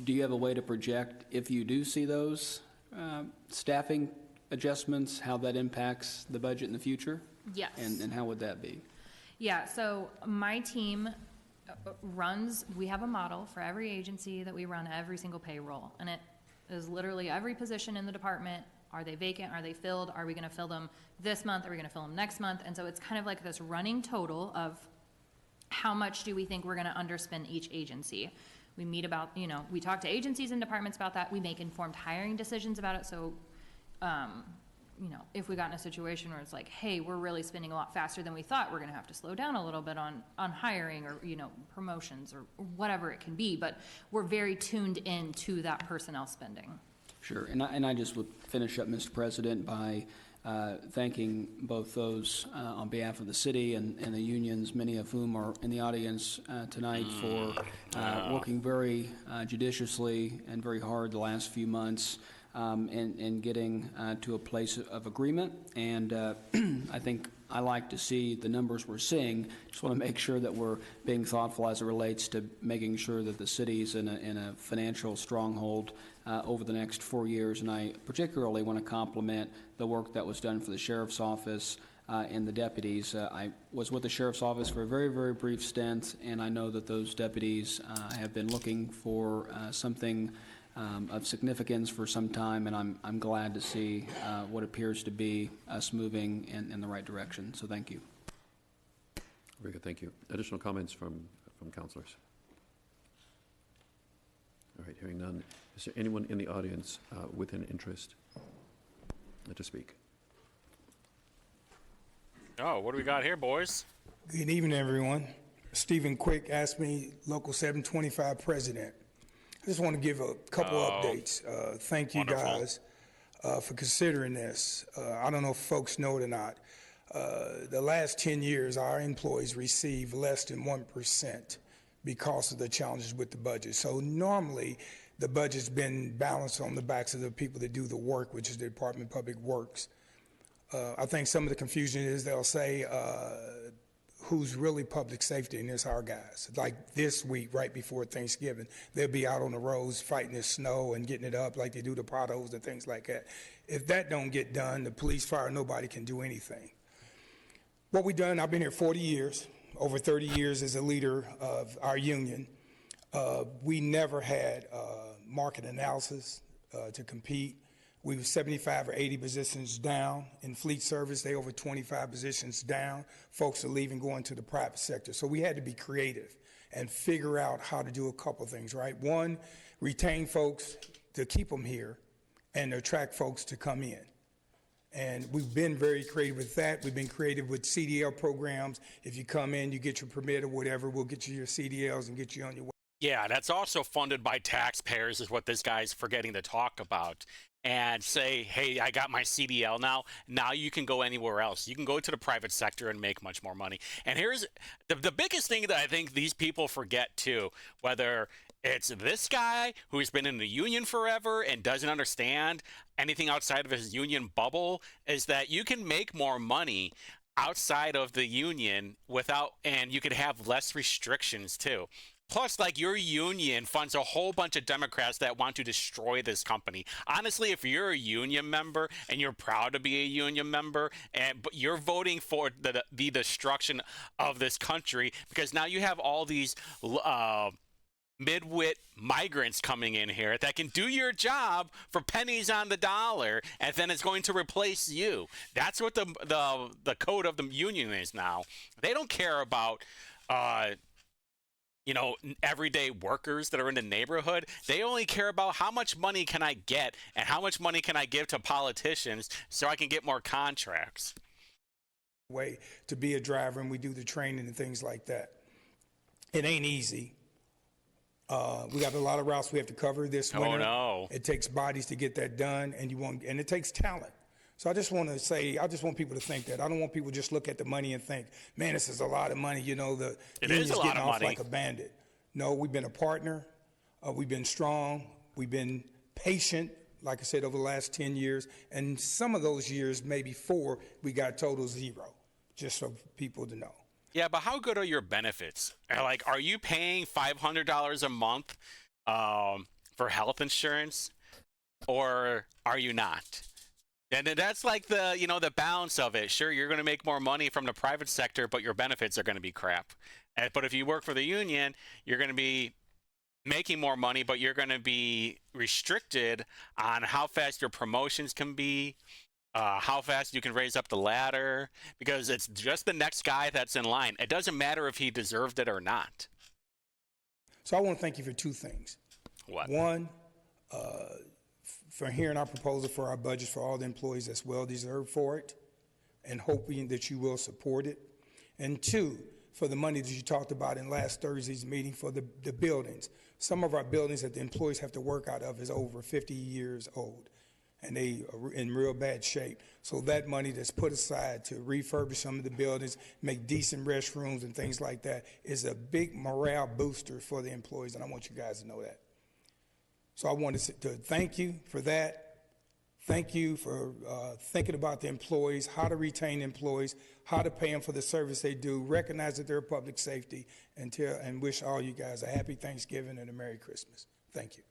Do you have a way to project, if you do see those staffing adjustments, how that impacts the budget in the future? Yes. And how would that be? Yeah, so my team we have a model for every agency that we run every single payroll, and it is literally every position in the department. Are they vacant? Are they filled? Are we going to fill them this month? Are we going to fill them next month? And so it's kind of like this running total of how much do we think we're going to underspend each agency. We meet about, we talk to agencies and departments about that. We make informed hiring decisions about it. So, if we got in a situation where it's like, hey, we're really spending a lot faster than we thought, we're going to have to slow down a little bit on hiring or, promotions or whatever it can be. But we're very tuned in to that personnel spending. Sure. And I just would finish up, Mr. President, by thanking both those on behalf of the city and the unions, many of whom are in the audience tonight, for working very judiciously and very hard the last few months and getting to a place of agreement. And I think I like to see the numbers we're seeing. Just want to make sure that we're being thoughtful as it relates to making sure that the city's in a financial stronghold over the next 4 years. And I particularly want to compliment the work that was done for the sheriff's office and the deputies. I was with the sheriff's office for a very, very brief stint, and I know that those deputies have been looking for something of significance for some time, and I'm glad to see what appears to be us moving in the right direction. So thank you. Very good, thank you. Additional comments from councilors? All right, hearing none. Is there anyone in the audience with an interest to speak? Oh, what do we got here, boys? Good evening, everyone. Stephen Quick asked me, Local 725 President. I just want to give a couple updates. Thank you guys for considering this. I don't know if folks know it or not. The last 10 years, our employees receive less than 1% because of the challenges with the budget. So normally, the budget's been balanced on the backs of the people that do the work, which is the Department of Public Works. I think some of the confusion is they'll say, who's really public safety, and it's our guys. Like this week, right before Thanksgiving, they'll be out on the roads fighting the snow and getting it up like they do the potholes and things like that. If that don't get done, the police, fire, nobody can do anything. What we've done, I've been here 40 years, over 30 years as a leader of our union. We never had market analysis to compete. We were 75 or 80 positions down. In fleet service, they over 25 positions down. Folks are leaving, going to the private sector. So we had to be creative and figure out how to do a couple things, right? One, retain folks to keep them here and attract folks to come in. And we've been very creative with that. We've been creative with CDL programs. If you come in, you get your permit or whatever, we'll get you your CDLs and get you on your way. Yeah, that's also funded by taxpayers, is what this guy's forgetting to talk about. And say, hey, I got my CDL now. Now you can go anywhere else. You can go to the private sector and make much more money. And here's the biggest thing that I think these people forget too, whether it's this guy who's been in the union forever and doesn't understand anything outside of his union bubble, is that you can make more money outside of the union and you could have less restrictions too. Plus, like, your union funds a whole bunch of Democrats that want to destroy this company. Honestly, if you're a union member and you're proud to be a union member, but you're voting for the destruction of this country, because now you have all these midwit migrants coming in here that can do your job for pennies on the dollar, and then it's going to replace you. That's what the code of the union is now. They don't care about everyday workers that are in the neighborhood. They only care about how much money can I get and how much money can I give to politicians so I can get more contracts. Way to be a driver, and we do the training and things like that. It ain't easy. We got a lot of routes we have to cover this winter. Oh no! It takes bodies to get that done, and it takes talent. So I just want to say, I just want people to think that. I don't want people to just look at the money and think, man, this is a lot of money. You know, the union's getting off like a bandit. No, we've been a partner. We've been strong. We've been patient, like I said, over the last 10 years. And some of those years, maybe 4, we got total 0, just so people to know. Yeah, but how good are your benefits? Like, are you paying $500 a month for health insurance, or are you not? And that's like the balance of it. Sure, you're going to make more money from the private sector, but your benefits are going to be crap. But if you work for the union, you're going to be making more money, but you're going to be restricted on how fast your promotions can be, how fast you can raise up the ladder, because it's just the next guy that's in line. It doesn't matter if he deserved it or not. So I want to thank you for 2 things. What? One, for hearing our proposal for our budget for all the employees that's well deserved for it, and hoping that you will support it. And 2, for the money that you talked about in last Thursday's meeting for the buildings. Some of our buildings that the employees have to work out of is over 50 years old. and they are in real bad shape. So that money that's put aside to refurbish some of the buildings, make decent restrooms and things like that is a big morale booster for the employees, and I want you guys to know that. So I wanted to thank you for that. Thank you for thinking about the employees, how to retain employees, how to pay them for the service they do, recognize that they're public safety, and wish all you guys a happy Thanksgiving and a Merry Christmas. Thank you.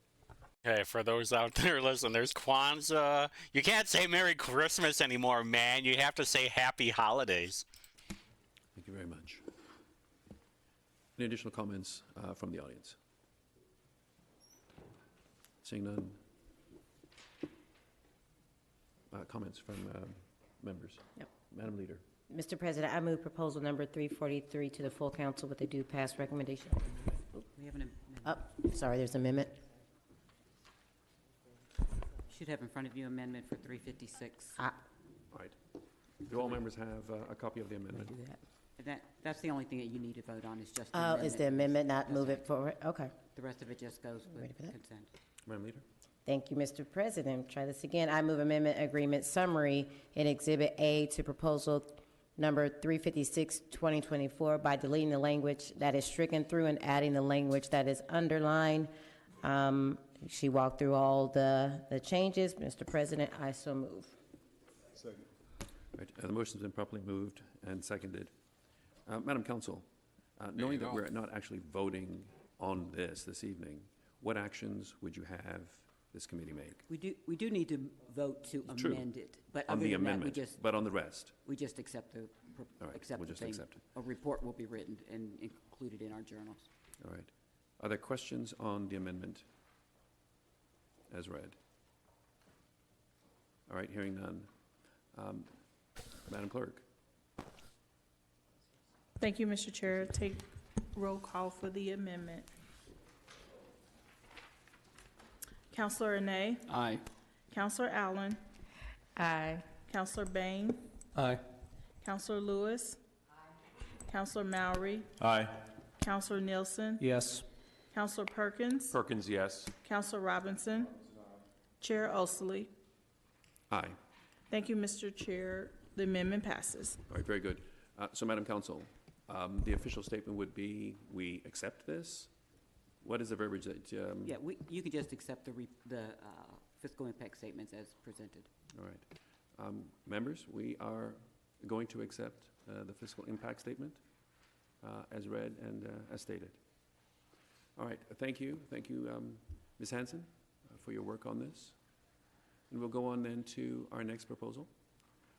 Okay, for those out there, listen, there's Kwanzaa. You can't say Merry Christmas anymore, man. You have to say Happy Holidays. Thank you very much. Any additional comments from the audience? Seeing none. Comments from members? Yep. Madam Leader. Mr. President, I move proposal number 343 to the full council with a due pass recommendation. We have an amendment. Sorry, there's an amendment. You should have in front of you amendment for 356. All right. Do all members have a copy of the amendment? Do that. That's the only thing that you need to vote on is just the Oh, amendment. is the amendment not move it forward? Okay. The rest of it just goes with Ready for that? consent. Madam Leader. Thank you, Mr. President. Try this again. I move amendment agreement summary in Exhibit A to proposal number 356, 2024 by deleting the language that is stricken through and adding the language that is underlined. She walked through all the changes. Mr. President, I so move. Second. Right. The motion's been properly moved and seconded. Madam Counsel, knowing that we're not actually voting on this evening, what actions would you have this committee make? We do need to vote to amend it, but On other the than that, amendment, but on the rest? we just accept the All right, accept we'll the just thing. accept it. A report will be written and included in our journals. All right. Are there questions on the amendment as read? All right, hearing none. Madam Clerk. Thank you, Mr. Chair. Take roll call for the amendment. Counselor Arnay. Aye. Counselor Allen. Aye. Counselor Bain. Aye. Counselor Lewis. Aye. Counselor Mowry. Aye. Counselor Nielsen. Yes. Counselor Perkins. Perkins, yes. Counselor Robinson. Chair Osley. Aye. Thank you, Mr. Chair. The amendment passes. All right, very good. So, Madam Counsel, the official statement would be, we accept this? What is the verbiage that? Yeah, you could just accept the fiscal impact statements as presented. All right. Members, we are going to accept the fiscal impact statement as read and as stated. All right, thank you. Thank you, Ms. Hanson, for your work on this. And we'll go on then to our next proposal,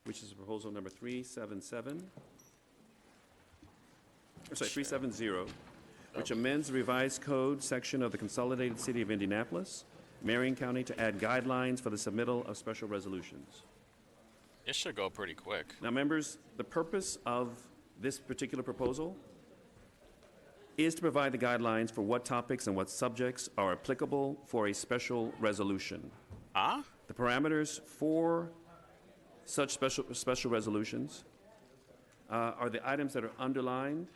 which is proposal number 377. Sorry, 370, which amends the revised code section of the Consolidated City of Indianapolis, Marion County, to add guidelines for the submittal of special resolutions. It should go pretty quick. Now, members, the purpose of this particular proposal is to provide the guidelines for what topics and what subjects are applicable for a special resolution. Huh? The parameters for such special resolutions are the items that are underlined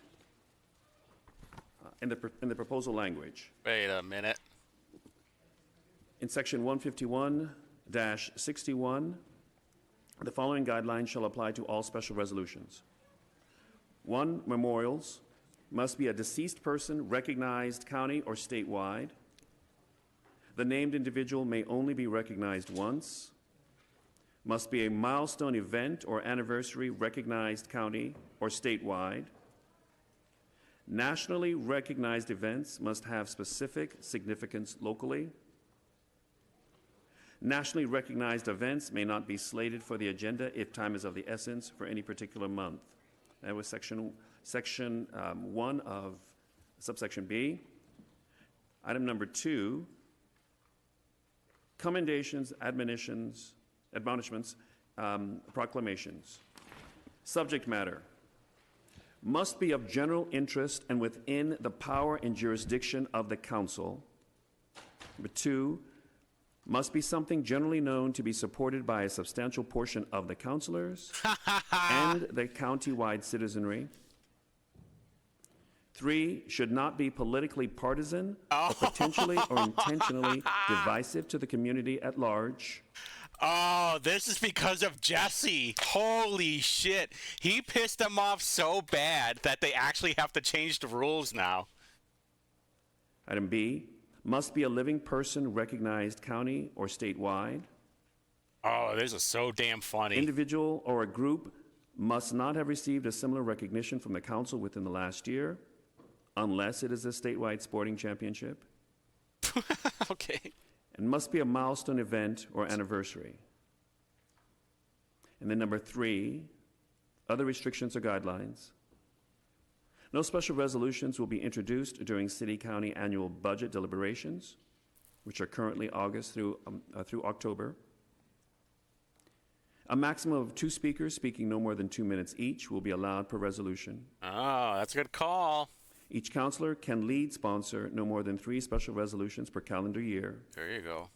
in the proposal language. Wait a minute. In section 151-61, the following guidelines shall apply to all special resolutions. 1, memorials must be a deceased person recognized county or statewide. The named individual may only be recognized once. Must be a milestone event or anniversary recognized county or statewide. Nationally recognized events must have specific significance locally. Nationally recognized events may not be slated for the agenda if time is of the essence for any particular month. That was section 1 of subsection B. Item number 2, commendations, admonitions, admonishments, proclamations. Subject matter must be of general interest and within the power and jurisdiction of the council. Number 2, must be something generally known to be supported by a substantial portion of the councilors and the county-wide citizenry. 3, should not be politically partisan or potentially or intentionally divisive to the community at large. Oh, this is because of Jesse. Holy shit. He pissed them off so bad that they actually have to change the rules now. Item B, must be a living person recognized county or statewide. Oh, this is so damn funny. Individual or a group must not have received a similar recognition from the council within the last year, unless it is a statewide sporting championship. Okay. And must be a milestone event or anniversary. And then number 3, other restrictions or guidelines. No special resolutions will be introduced during city-county annual budget deliberations, which are currently August through October. A maximum of 2 speakers speaking no more than 2 minutes each will be allowed per resolution. Oh, that's a good call. Each counselor can lead sponsor no more than 3 special resolutions per calendar year. There you go.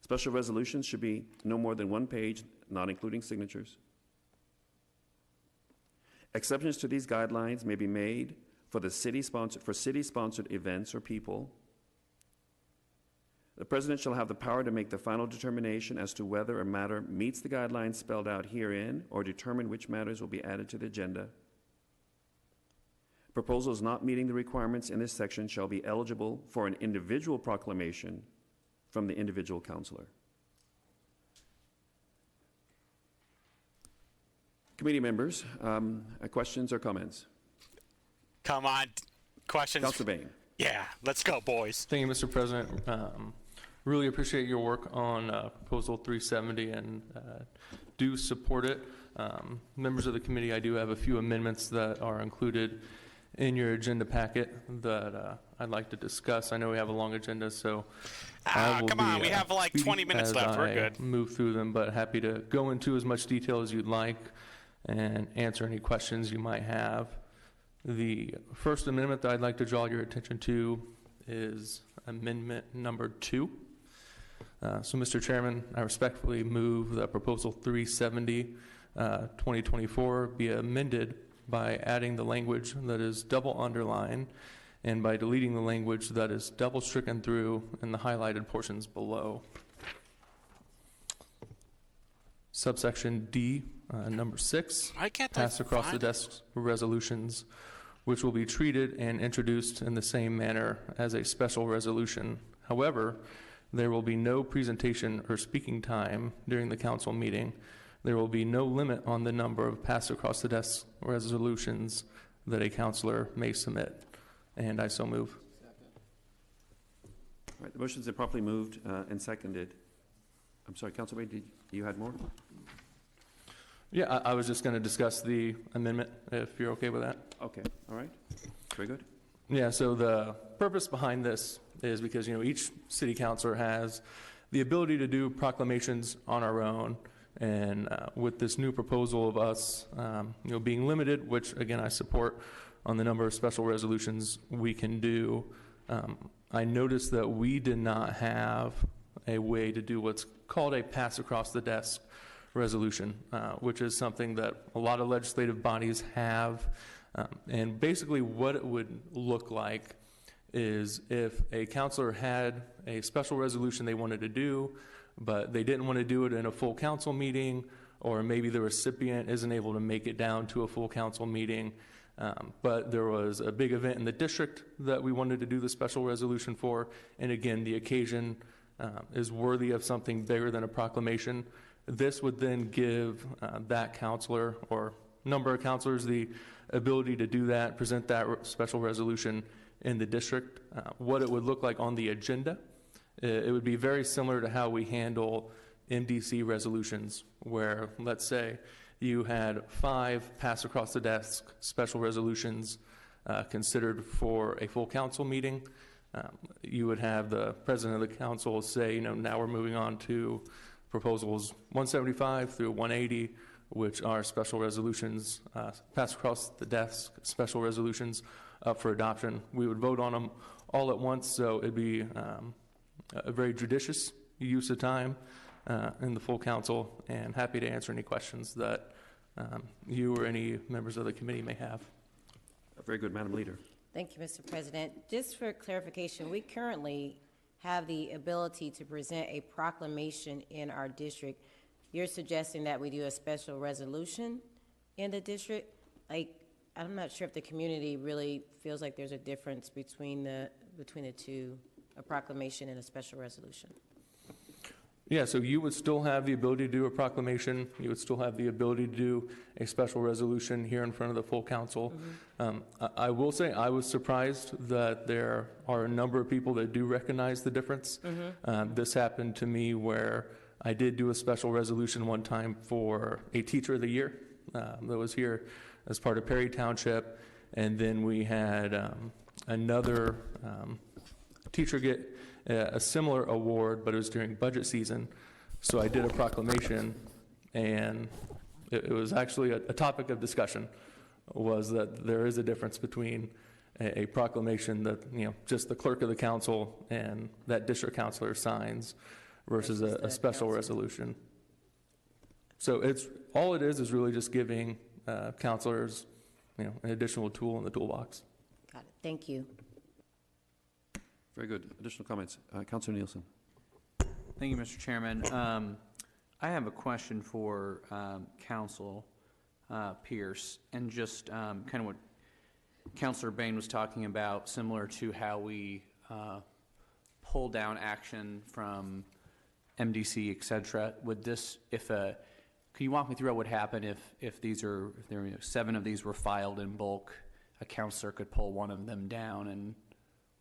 Special resolutions should be no more than 1 page, not including signatures. Exceptions to these guidelines may be made for city-sponsored events or people. The president shall have the power to make the final determination as to whether a matter meets the guidelines spelled out herein or determine which matters will be added to the agenda. Proposals not meeting the requirements in this section shall be eligible for an individual proclamation from the individual counselor. Committee members, questions or comments? Come on, questions. Councilor Bain. Yeah, let's go, boys. Thank you, Mr. President. Really appreciate your work on Proposal 370 and do support it. Members of the committee, I do have a few amendments that are included in your agenda packet that I'd like to discuss. I know we have a long agenda, so come on, we have like 20 minutes left. We're good. Move through them, but happy to go into as much detail as you'd like and answer any questions you might have. The first amendment that I'd like to draw your attention to is amendment number 2. So, Mr. Chairman, I respectfully move that Proposal 370, 2024 be amended by adding the language that is double underlined and by deleting the language that is double stricken through in the highlighted portions below. Subsection D, number 6, pass across the desk resolutions, which will be treated and introduced in the same manner as a special resolution. However, there will be no presentation or speaking time during the council meeting. There will be no limit on the number of pass across the desk resolutions that a counselor may submit. And I so move. All right, the motion's been properly moved and seconded. I'm sorry, Councilor Bain, you had more? Yeah, I was just going to discuss the amendment, if you're okay with that. Okay, all right. Very good. Yeah, so the purpose behind this is because, each city councilor has the ability to do proclamations on our own. And with this new proposal of us, being limited, which again I support, on the number of special resolutions we can do, I noticed that we did not have a way to do what's called a pass across the desk resolution, which is something that a lot of legislative bodies have. And basically what it would look like is if a counselor had a special resolution they wanted to do, but they didn't want to do it in a full council meeting, or maybe the recipient isn't able to make it down to a full council meeting, but there was a big event in the district that we wanted to do the special resolution for, and again, the occasion is worthy of something bigger than a proclamation. This would then give that counselor or number of counselors the ability to do that, present that special resolution in the district. What it would look like on the agenda, it would be very similar to how we handle MDC resolutions, where, let's say, you had 5 pass across the desk special resolutions considered for a full council meeting. You would have the president of the council say, now we're moving on to proposals 175 through 180, which are special resolutions, pass across the desk special resolutions up for adoption. We would vote on them all at once, so it'd be a very judicious use of time in the full council, and happy to answer any questions that you or any members of the committee may have. Very good, Madam Leader. Thank you, Mr. President. Just for clarification, we currently have the ability to present a proclamation in our district, you're suggesting that we do a special resolution in the district? Like, I'm not sure if the community really feels like there's a difference between the two, a proclamation and a special resolution. Yeah, so you would still have the ability to do a proclamation. You would still have the ability to do a special resolution here in front of the full council. I will say I was surprised that there are a number of people that do recognize the difference. This happened to me where I did do a special resolution one time for a teacher of the year that was here as part of Perry Township, and then we had another teacher get a similar award, but it was during budget season. So I did a proclamation, and it was actually a topic of discussion, was that there is a difference between a proclamation that, you know, just the clerk of the council and that district councilor signs versus a special resolution. So it's, all it is really just giving councilors, you know, an additional tool in the toolbox. Got it. Thank you. Very good. Additional comments? Councilor Nielsen. Thank you, Mr. Chairman. I have a question for Council Pierce, and just kind of what Councilor Bain was talking about, similar to how we pull down action from MDC, et cetera. Would this, can you walk me through what would happen if there were 7 of these were filed in bulk? A councilor could pull one of them down and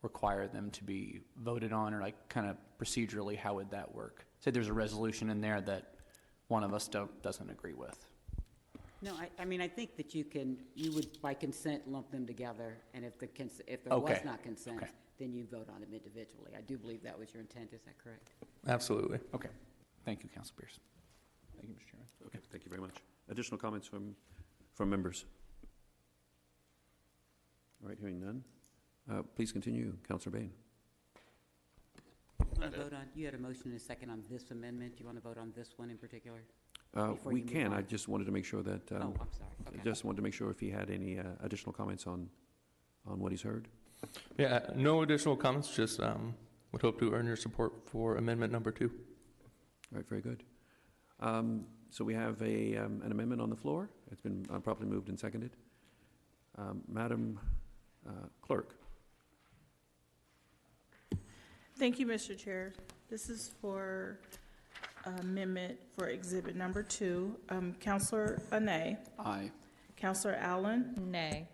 require them to be voted on, or like kind of procedurally, how would that work? Say there's a resolution in there that one of us doesn't agree with. No, I mean, I think that you would by consent lump them together, and if there Okay. was not consent, Okay. then you vote on them individually. I do believe that was your intent, is that correct? Absolutely. Okay. Thank you, Council Pierce. Thank you, Mr. Chairman. Okay, thank you very much. Additional comments from members? All right, hearing none. Please continue, Councilor Bain. You had a motion and a second on this amendment. Do you want to vote on this one in particular? We can. I just wanted to make sure that. Oh, I'm sorry. Okay. Just wanted to make sure if he had any additional comments on what he's heard. Yeah, no additional comments, just would hope to earn your support for amendment number 2. All right, very good. So we have an amendment on the floor. It's been properly moved and seconded. Madam Clerk. Thank you, Mr. Chair. This is for amendment for exhibit number 2. Councilor Anay. Aye. Councilor Allen. Nay.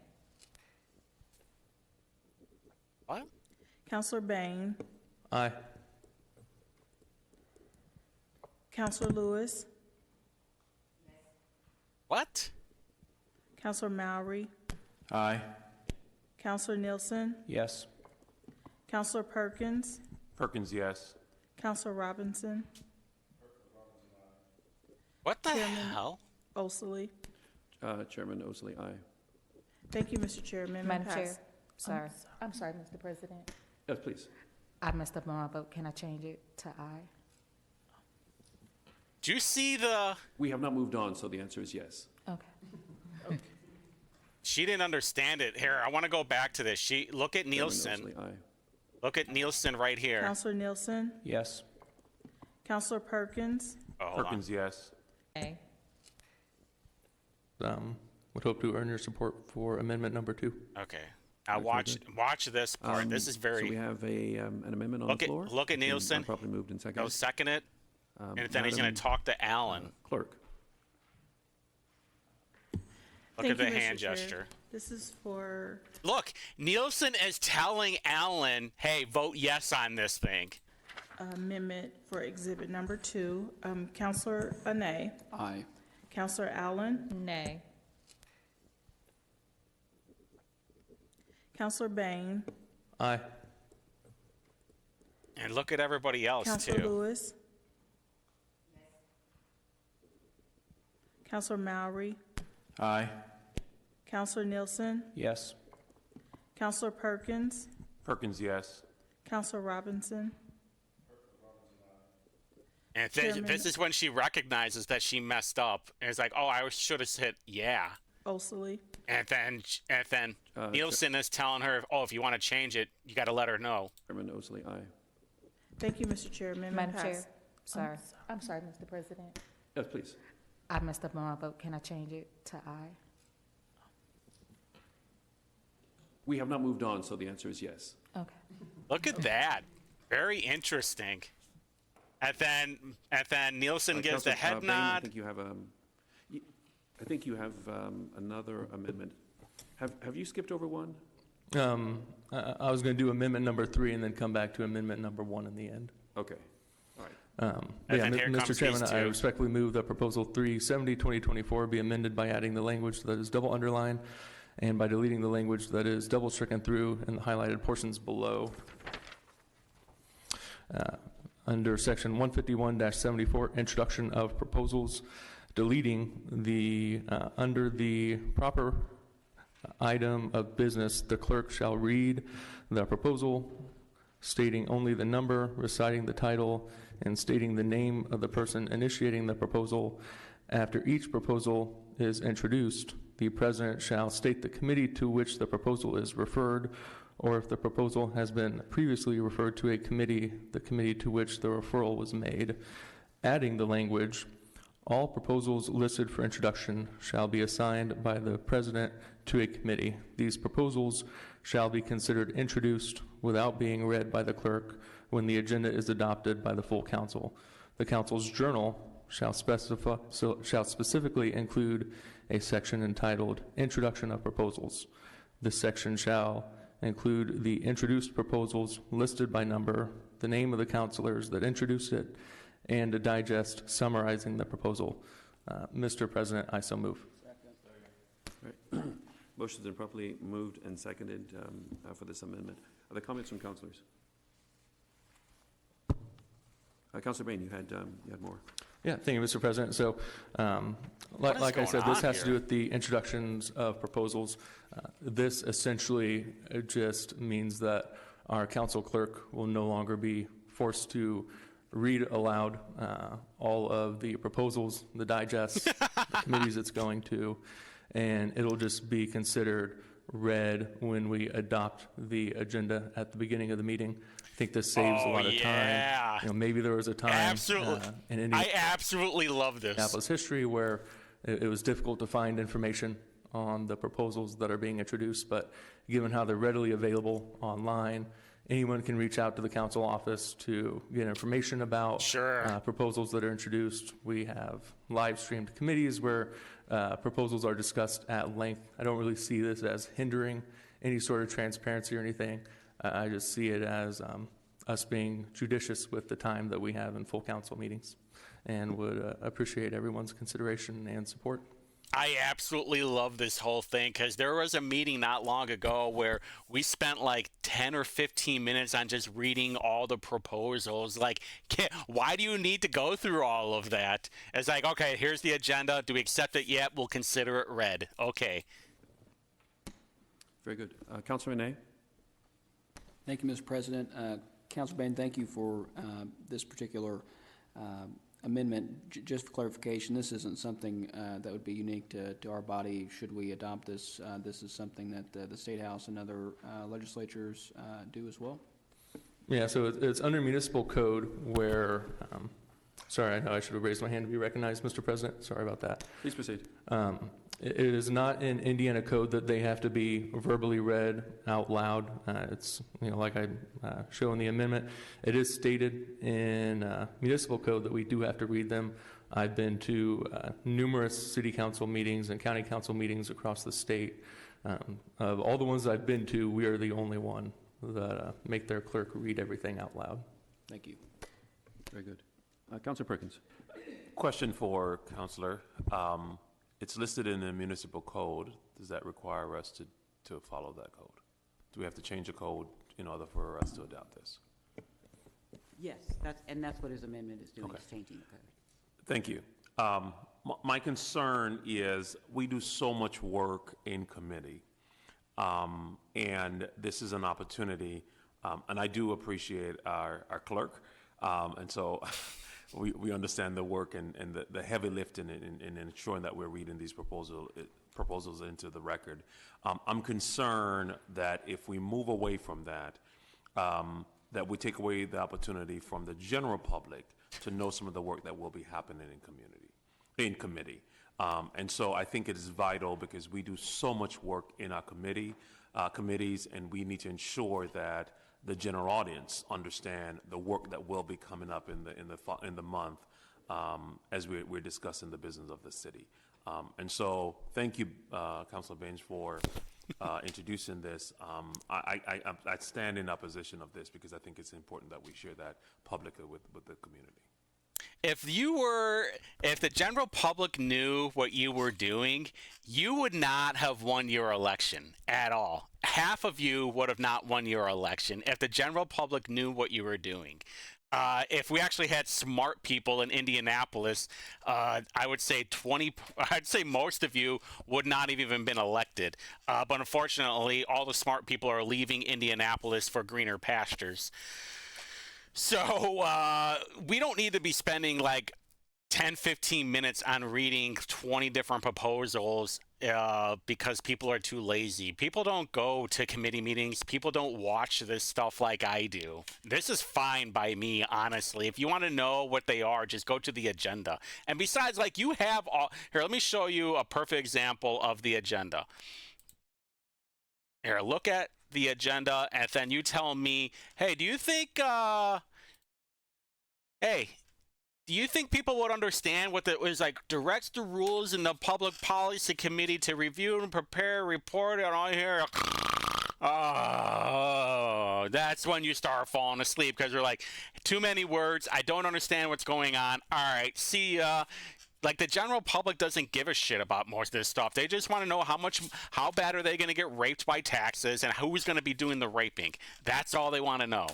What? Councilor Bain. Aye. Councilor Lewis. What? Councilor Mowry. Aye. Councilor Nielsen. Yes. Councilor Perkins. Perkins, yes. Councilor Robinson. What the Chairman hell? Osley. Chairman Osley, aye. Thank you, Mr. Chair. Amendment Madam Chair, passed. sorry. I'm sorry, Mr. President. Yes, please. I messed up on my vote. Can I change it to aye? Do you see the... We have not moved on, so the answer is yes. Okay. She didn't understand it. Here, I want to go back to this. Look at Nielsen. Chairman Osley, aye. Look at Nielsen right here. Councilor Nielsen. Yes. Councilor Perkins. Oh, hold on. Perkins, yes. Nay. Would hope to earn your support for amendment number 2. Okay. Now watch this part. This is very... So we have an amendment on the floor. Look at It's been, Nielsen. properly moved and seconded. Go second it. And then he's Madam, going to talk to Allen. Clerk. Look Thank at the you, Mr. hand Chair. gesture. This is for Look, Nielsen is telling Allen, hey, vote yes on this thing. amendment for exhibit number 2. Councilor Anay. Aye. Councilor Allen. Nay. Councilor Bain. Aye. And look at everybody else, Councilor too. Lewis. Councilor Mowry. Aye. Councilor Nielsen. Yes. Councilor Perkins. Perkins, yes. Councilor Robinson. And Chairman- this is when she recognizes that she messed up. And it's like, oh, I should have said yeah. Osley. And then Nielsen is telling her, oh, if you want to change it, you got to let her know. Chairman Osley, aye. Thank you, Mr. Chair. Amendment Madam Chair, passed. sorry. I'm sorry, Mr. President. Yes, please. I messed up on my vote. Can I change it to aye? We have not moved on, so the answer is yes. Okay. Look at that. Very interesting. And then Nielsen gives the Councilor head Bain, nod. I think you have another amendment. Have you skipped over one? I was going to do amendment number 3 and then come back to amendment number 1 in the end. Okay. All right. And then here Mr. comes Chairman, these I two. respectfully move that proposal 370-2024 be amended by adding the language that is double underlined and by deleting the language that is double stricken through in the highlighted portions below. Under section 151-74, introduction of proposals, deleting the, under the proper item of business, the clerk shall read the proposal, stating only the number, reciting the title, and stating the name of the person initiating the proposal. After each proposal is introduced, the president shall state the committee to which the proposal is referred, or if the proposal has been previously referred to a committee, the committee to which the referral was made, adding the language, all proposals listed for introduction shall be assigned by the president to a committee. These proposals shall be considered introduced without being read by the clerk when the agenda is adopted by the full council. The council's journal shall specifically include a section entitled Introduction of Proposals. This section shall include the introduced proposals listed by number, the name of the councilors that introduced it, and a digest summarizing the proposal. Mr. President, I so move. All right. Motion's been properly moved and seconded for this amendment. Are there comments from councilors? Councilor Bain, you had more. Yeah, thank you, Mr. President. So, like I said, this has to do with the introductions of proposals. This essentially just means that our council clerk will no longer be forced to read aloud all of the proposals, the digests, the committees it's going to, and it'll just be considered read when we adopt the agenda at the beginning of the meeting. I think this saves a lot of time. You know, maybe there was a time in I absolutely love this. Indianapolis history where it was difficult to find information on the proposals that are being introduced, but given how they're readily available online, anyone can reach out to the council office to get information about proposals that are introduced. We have live streamed committees where proposals are discussed at length. I don't really see this as hindering any sort of transparency or anything. I just see it as us being judicious with the time that we have in full council meetings, and would appreciate everyone's consideration and support. I absolutely love this whole thing because there was a meeting not long ago where we spent like 10 or 15 minutes on just reading all the proposals. Like, why do you need to go through all of that? It's like, okay, here's the agenda. Do we accept it yet? We'll consider it read. Okay. Very good. Councilor Renee? Thank you, Mr. President. Councilor Bain, thank you for this particular amendment. Just for clarification, this isn't something that would be unique to our body should we adopt this. This is something that the State House and other legislatures do as well? Yeah, so it's under municipal code where, sorry, I know I should have raised my hand to be recognized, Mr. President. Sorry about that. Please proceed. It is not in Indiana code that they have to be verbally read out loud. It's, you know, like I show in the amendment, it is stated in municipal code that we do have to read them. I've been to numerous city council meetings and county council meetings across the state. Of all the ones I've been to, we are the only one that make their clerk read everything out loud. Thank you. Very good. Councilor Perkins. Question for Councilor. It's listed in the municipal code. Does that require us to follow that code? Do we have to change the code in order for us to adopt this? Yes, that's what his amendment is doing, is changing the code. Thank you. My concern is we do so much work in committee, and this is an opportunity, and I do appreciate our clerk, and so we understand the work and the heavy lifting in ensuring that we're reading these proposals into the record. I'm concerned that if we move away from that, that we take away the opportunity from the general public to know some of the work that will be happening in committee. And so I think it is vital because we do so much work in our committees, and we need to ensure that the general audience understand the work that will be coming up in the month as we're discussing the business of the city. And so thank you, Councilor Baines, for introducing this. I stand in opposition of this because I think it's important that we share that publicly with the community. If the general public knew what you were doing, you would not have won your election at all. Half of you would have not won your election if the general public knew what you were doing. If we actually had smart people in Indianapolis, I would say most of you would not have even been elected. But unfortunately, all the smart people are leaving Indianapolis for greener pastures. So we don't need to be spending like 10, 15 minutes on reading 20 different proposals because people are too lazy. People don't go to committee meetings. People don't watch this stuff like I do. This is fine by me, honestly. If you want to know what they are, just go to the agenda. And besides, like, you have all... Here, let me show you a perfect example of the agenda. Here, look at the agenda, and then you tell me, hey, do you think people would understand what it was like? Directs the rules in the Public Policy Committee to review and prepare a report on all here. Oh, that's when you start falling asleep because you're like, too many words. I don't understand what's going on. All right, see ya. Like, the general public doesn't give a shit about most of this stuff. They just want to know how bad are they going to get raped by taxes and who's going to be doing the raping. That's all they want to know.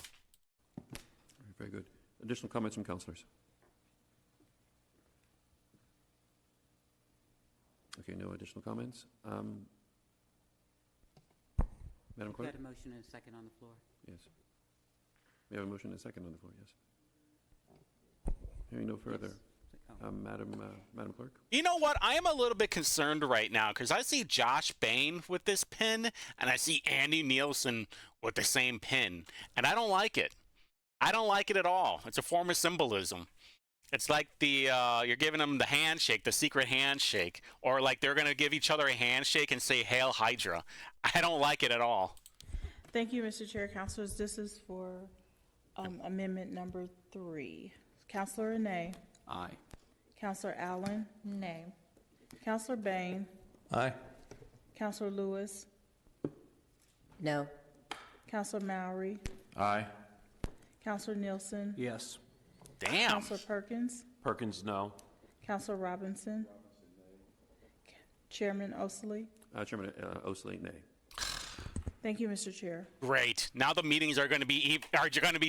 Very good. Additional comments from councillors? Okay, no additional comments. Madam Clerk? We had a motion and a second on the floor. Yes. We have a motion and a second on the floor, yes. Hearing no further. Yes. Madam Clerk? You know what? I am a little bit concerned right now because I see Josh Bain with this pin and I see Andy Nielsen with the same pin, and I don't like it. I don't like it at all. It's a form of symbolism. It's like you're giving them the handshake, the secret handshake, or like they're going to give each other a handshake and say Hail Hydra. I don't like it at all. Thank you, Mr. Chair. Councilors, this is for amendment number 3. Councilor Renee? Aye. Councilor Allen? Nay. Councilor Bain? Aye. Councilor Lewis? No. Councilor Mowry? Aye. Councilor Nielsen? Yes. Damn. Councilor Perkins? Perkins, no. Councilor Robinson? Chairman Osley? Chairman Osley, nay. Thank you, Mr. Chair. Great. Now the meetings are going to be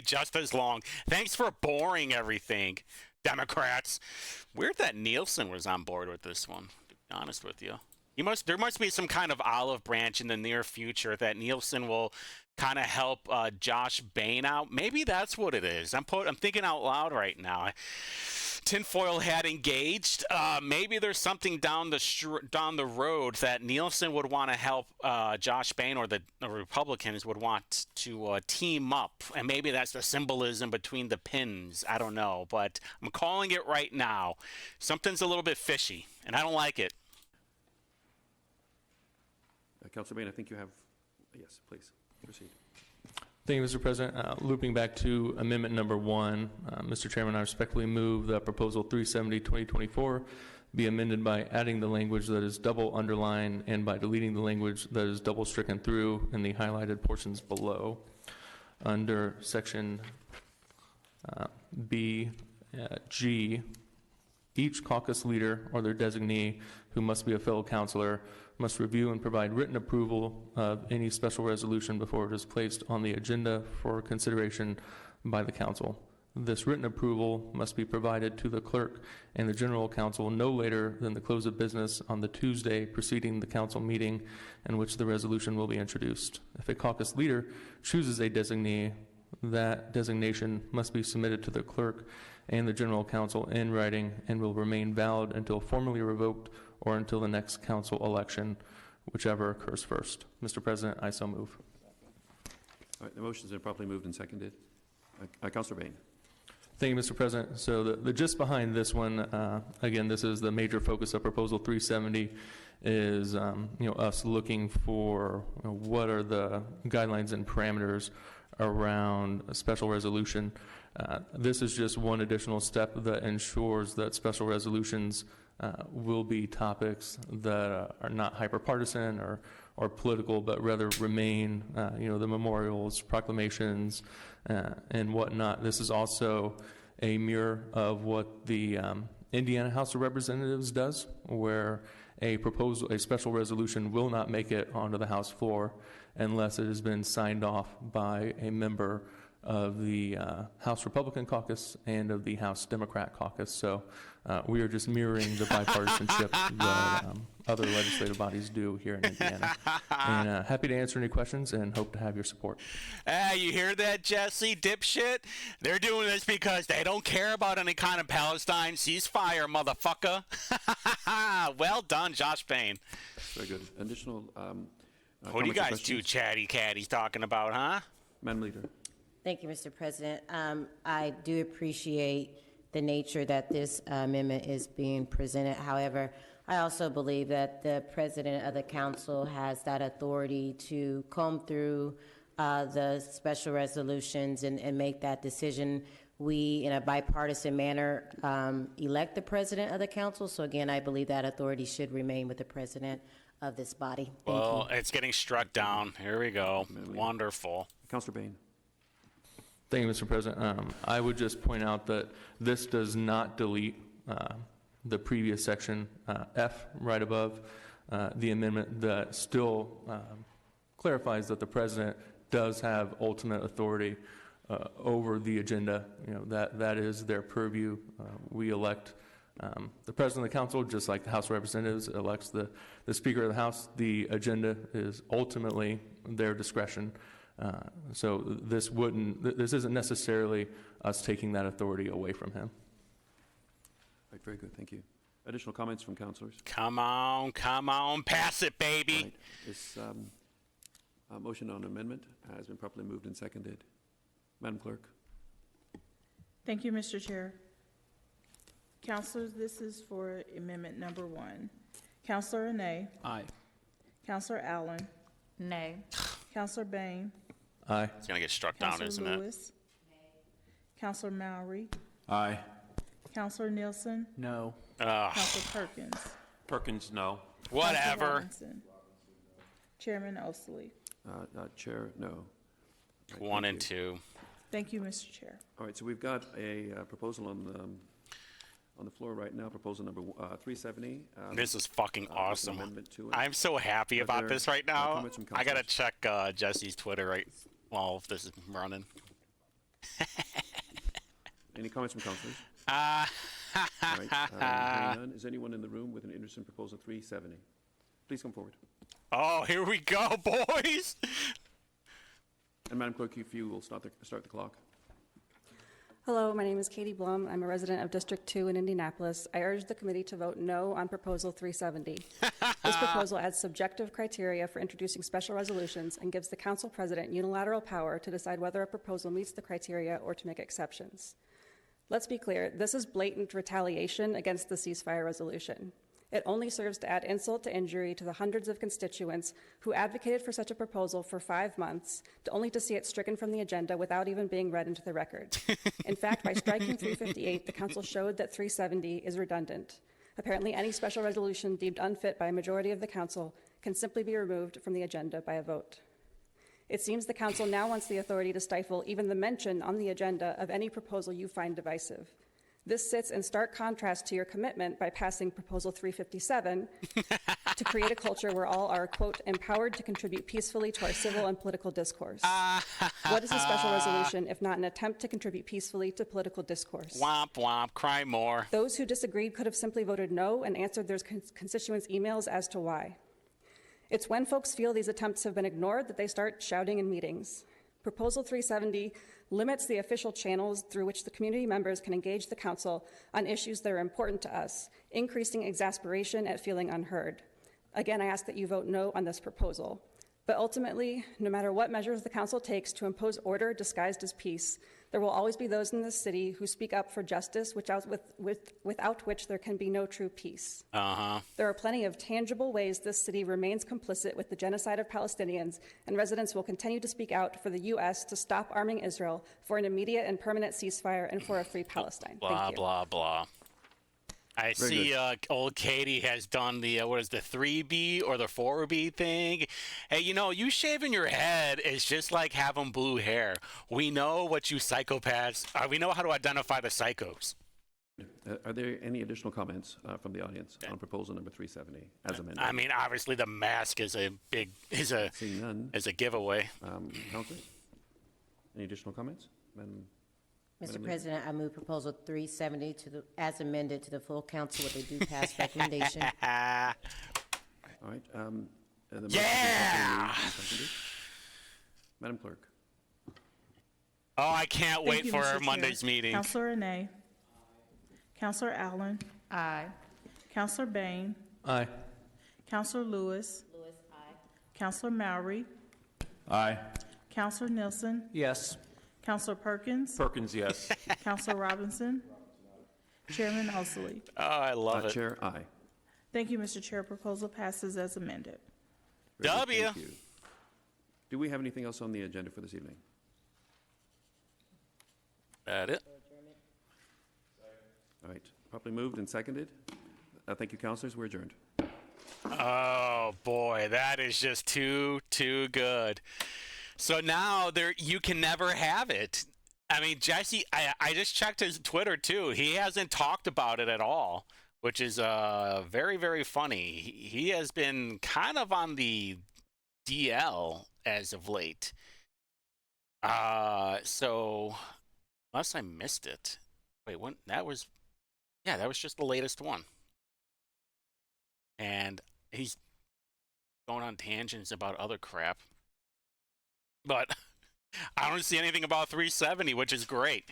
just as long. Thanks for boring everything, Democrats. Weird that Nielsen was on board with this one, to be honest with you. There must be some kind of olive branch in the near future that Nielsen will kind of help Josh Bain out. Maybe that's what it is. I'm thinking out loud right now. Tinfoil hat engaged. Maybe there's something down the road that Nielsen would want to help Josh Bain, or the Republicans would want to team up, and maybe that's the symbolism between the pins. I don't know, but I'm calling it right now. Something's a little bit fishy, and I don't like it. Councilor Bain, I think you have... Yes, please, proceed. Thank you, Mr. President. Looping back to amendment number 1, Mr. Chairman, I respectfully move that proposal 370-2024 be amended by adding the language that is double underlined and by deleting the language that is double stricken through in the highlighted portions below. Under section B, G, each caucus leader or their designee who must be a fellow councilor must review and provide written approval of any special resolution before it is placed on the agenda for consideration by the council. This written approval must be provided to the clerk and the general counsel no later than the close of business on the Tuesday preceding the council meeting in which the resolution will be introduced. If a caucus leader chooses a designee, that designation must be submitted to the clerk and the general counsel in writing and will remain valid until formally revoked or until the next council election, whichever occurs first. Mr. President, I so move. All right, the motion's been properly moved and seconded. Councillor Bain. Thank you, Mr. President. So the gist behind this one, again, this is the major focus of Proposal 370, is us looking for what are the guidelines and parameters around a special resolution. This is just one additional step that ensures that special resolutions will be topics that are not hyper-partisan or political, but rather remain, the memorials, proclamations, and whatnot. This is also a mirror of what the Indiana House of Representatives does, where a special resolution will not make it onto the House floor unless it has been signed off by a member of the House Republican caucus and of the House Democrat caucus. So we are just mirroring the bipartisanship that other legislative bodies do here in Indiana. And happy to answer any questions and hope to have your support. You hear that, Jesse? Dipshit? They're doing this because they don't care about any kind of Palestine ceasefire, motherfucker. Well done, Josh Payne. Very good. Additional what are you guys two chatty catties talking about, huh? Madam Leader. Thank you, Mr. President. I do appreciate the nature that this amendment is being presented. However, I also believe that the President of the Council has that authority to comb through the special resolutions and make that decision. We, in a bipartisan manner, elect the President of the Council. So again, I believe that authority should remain with the President of this body. Thank you. It's getting struck down. Here we go. Wonderful. Councillor Bain. Thank you, Mr. President. I would just point out that this does not delete the previous section F right above the amendment that still clarifies that the President does have ultimate authority over the agenda. That is their purview. We elect the President of the Council, just like the House of Representatives elects the Speaker of the House. The agenda is ultimately their discretion. So this isn't necessarily us taking that authority away from him. Right, very good, thank you. Additional comments from councillors? Come on, pass it, baby. Right. This motion on amendment has been properly moved and seconded. Madam Clerk. Thank you, Mr. Chair. Councilors, this is for amendment number 1. Councilor Nay. Aye. Councilor Allen. Nay. Councilor Bain. Aye. It's going to get struck down, Councilor isn't Lewis. Councilor Mowry. Aye. Councilor Nielsen. No. Councilor Perkins. Perkins, no. Whatever. Councilor Robinson. Chairman Osley. Chair, no. Right, 1 and 2. Thank you, Mr. Chair. All right, so we've got a proposal on the floor right now, proposal number 370. This is fucking awesome. Amendment to it. I'm so happy about this right now. Comments from I got to councillors? check Jesse's Twitter right while this is running. Any comments from councillors? All right, hearing none. Is anyone in the room with an interest in proposal 370? Please come forward. Oh, here we go, boys. And Madam Clerk, if you will start the clock. Hello, my name is Katie Blum. I'm a resident of District 2 in Indianapolis. I urge the committee to vote no on Proposal 370. This proposal adds subjective criteria for introducing special resolutions and gives the Council President unilateral power to decide whether a proposal meets the criteria or to make exceptions. Let's be clear, this is blatant retaliation against the ceasefire resolution. It only serves to add insult to injury to the hundreds of constituents who advocated for such a proposal for 5 months, only to see it stricken from the agenda without even being read into the record. In fact, by striking 358, the Council showed that 370 is redundant. Apparently, any special resolution deemed unfit by a majority of the Council can simply be removed from the agenda by a vote. It seems the Council now wants the authority to stifle even the mention on the agenda of any proposal you find divisive. This sits in stark contrast to your commitment by passing Proposal 357 to create a culture where all are, quote, empowered to contribute peacefully to our civil and political discourse. What is a special resolution if not an attempt to contribute peacefully to political discourse? Womp womp, cry more. Those who disagreed could have simply voted no and answered their constituents' emails as to why. It's when folks feel these attempts have been ignored that they start shouting in meetings. Proposal 370 limits the official channels through which the community members can engage the Council on issues that are important to us, increasing exasperation at feeling unheard. Again, I ask that you vote no on this proposal. But ultimately, no matter what measures the council takes to impose order disguised as peace, there will always be those in this city who speak up for justice, without which there can be no true peace. There are plenty of tangible ways this city remains complicit with the genocide of Palestinians, and residents will continue to speak out for the U.S. to stop arming Israel, for an immediate and permanent ceasefire, and for a free Palestine. Blah, Thank you. blah, blah. I see old Katie has done the, what is the 3B or the 4B thing. Hey, you know, you shaving your head is just like having blue hair. We know what you psychopaths, we know how to identify the psychos. Are there any additional comments from the audience on proposal number 370 as amended? I mean, obviously the mask is a big, Seeing none. is a giveaway. Councilors, any additional comments? Mr. President, I move proposal 370 as amended to the full council with a due pass recommendation. All right. The motion Yeah! is seconded. Madam Clerk. Oh, I can't Thank wait you, for Mr. our Chair. Monday's meeting. Counselor Renee. Counselor Allen. Aye. Counselor Bain. Aye. Counselor Lewis. Lewis, aye. Counselor Mowry. Aye. Counselor Nielsen. Yes. Counselor Perkins. Perkins, yes. Counselor Robinson. Chairman Osley. Oh, I love it. Chair, aye. Thank you, Mr. Chair. Proposal passes as amended. Very good, W. Thank you. Do we have anything else on the agenda for this evening? That it? All right. Properly moved and seconded. Thank you, councilors. We're adjourned. Oh boy, that is just too good. So now you can never have it. I mean, Jesse, I just checked his Twitter too. He hasn't talked about it at all, which is very, very funny. He has been kind of on the DL as of late. So unless I missed it. Wait, when that was just the latest one. And he's going on tangents about other crap. But I don't see anything about 370, which is great.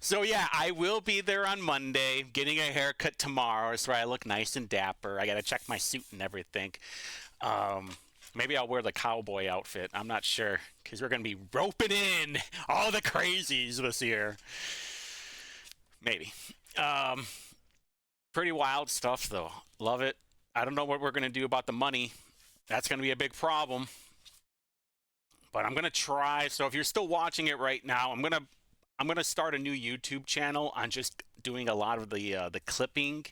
So yeah, I will be there on Monday, getting a haircut tomorrow, so I look nice and dapper. I got to check my suit and everything. Maybe I'll wear the cowboy outfit. I'm not sure, because we're going to be roping in all the crazies this year. Maybe. Pretty wild stuff, though. Love it. I don't know what we're going to do about the money. That's going to be a big problem. But I'm going to try. So if you're still watching it right now, I'm going to start a new YouTube channel on just doing a lot of the clipping,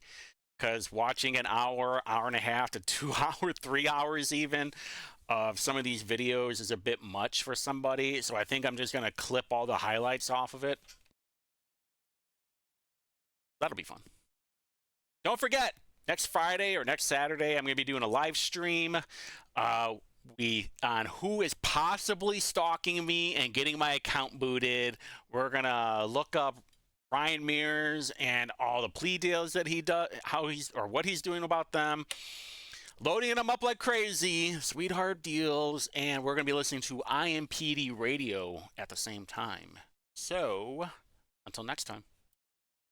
because watching an hour and a half to 2 hours, 3 hours even of some of these videos is a bit much for somebody. So I think I'm just going to clip all the highlights off of it. That'll be fun. Don't forget, next Friday or next Saturday, I'm going to be doing a live stream on who is possibly stalking me and getting my account booted. We're going to look up Ryan Mears and all the plea deals that he does, what he's doing about them, loading them up like crazy, sweetheart deals, and we're going to be listening to IMPD radio at the same time. So, until next time.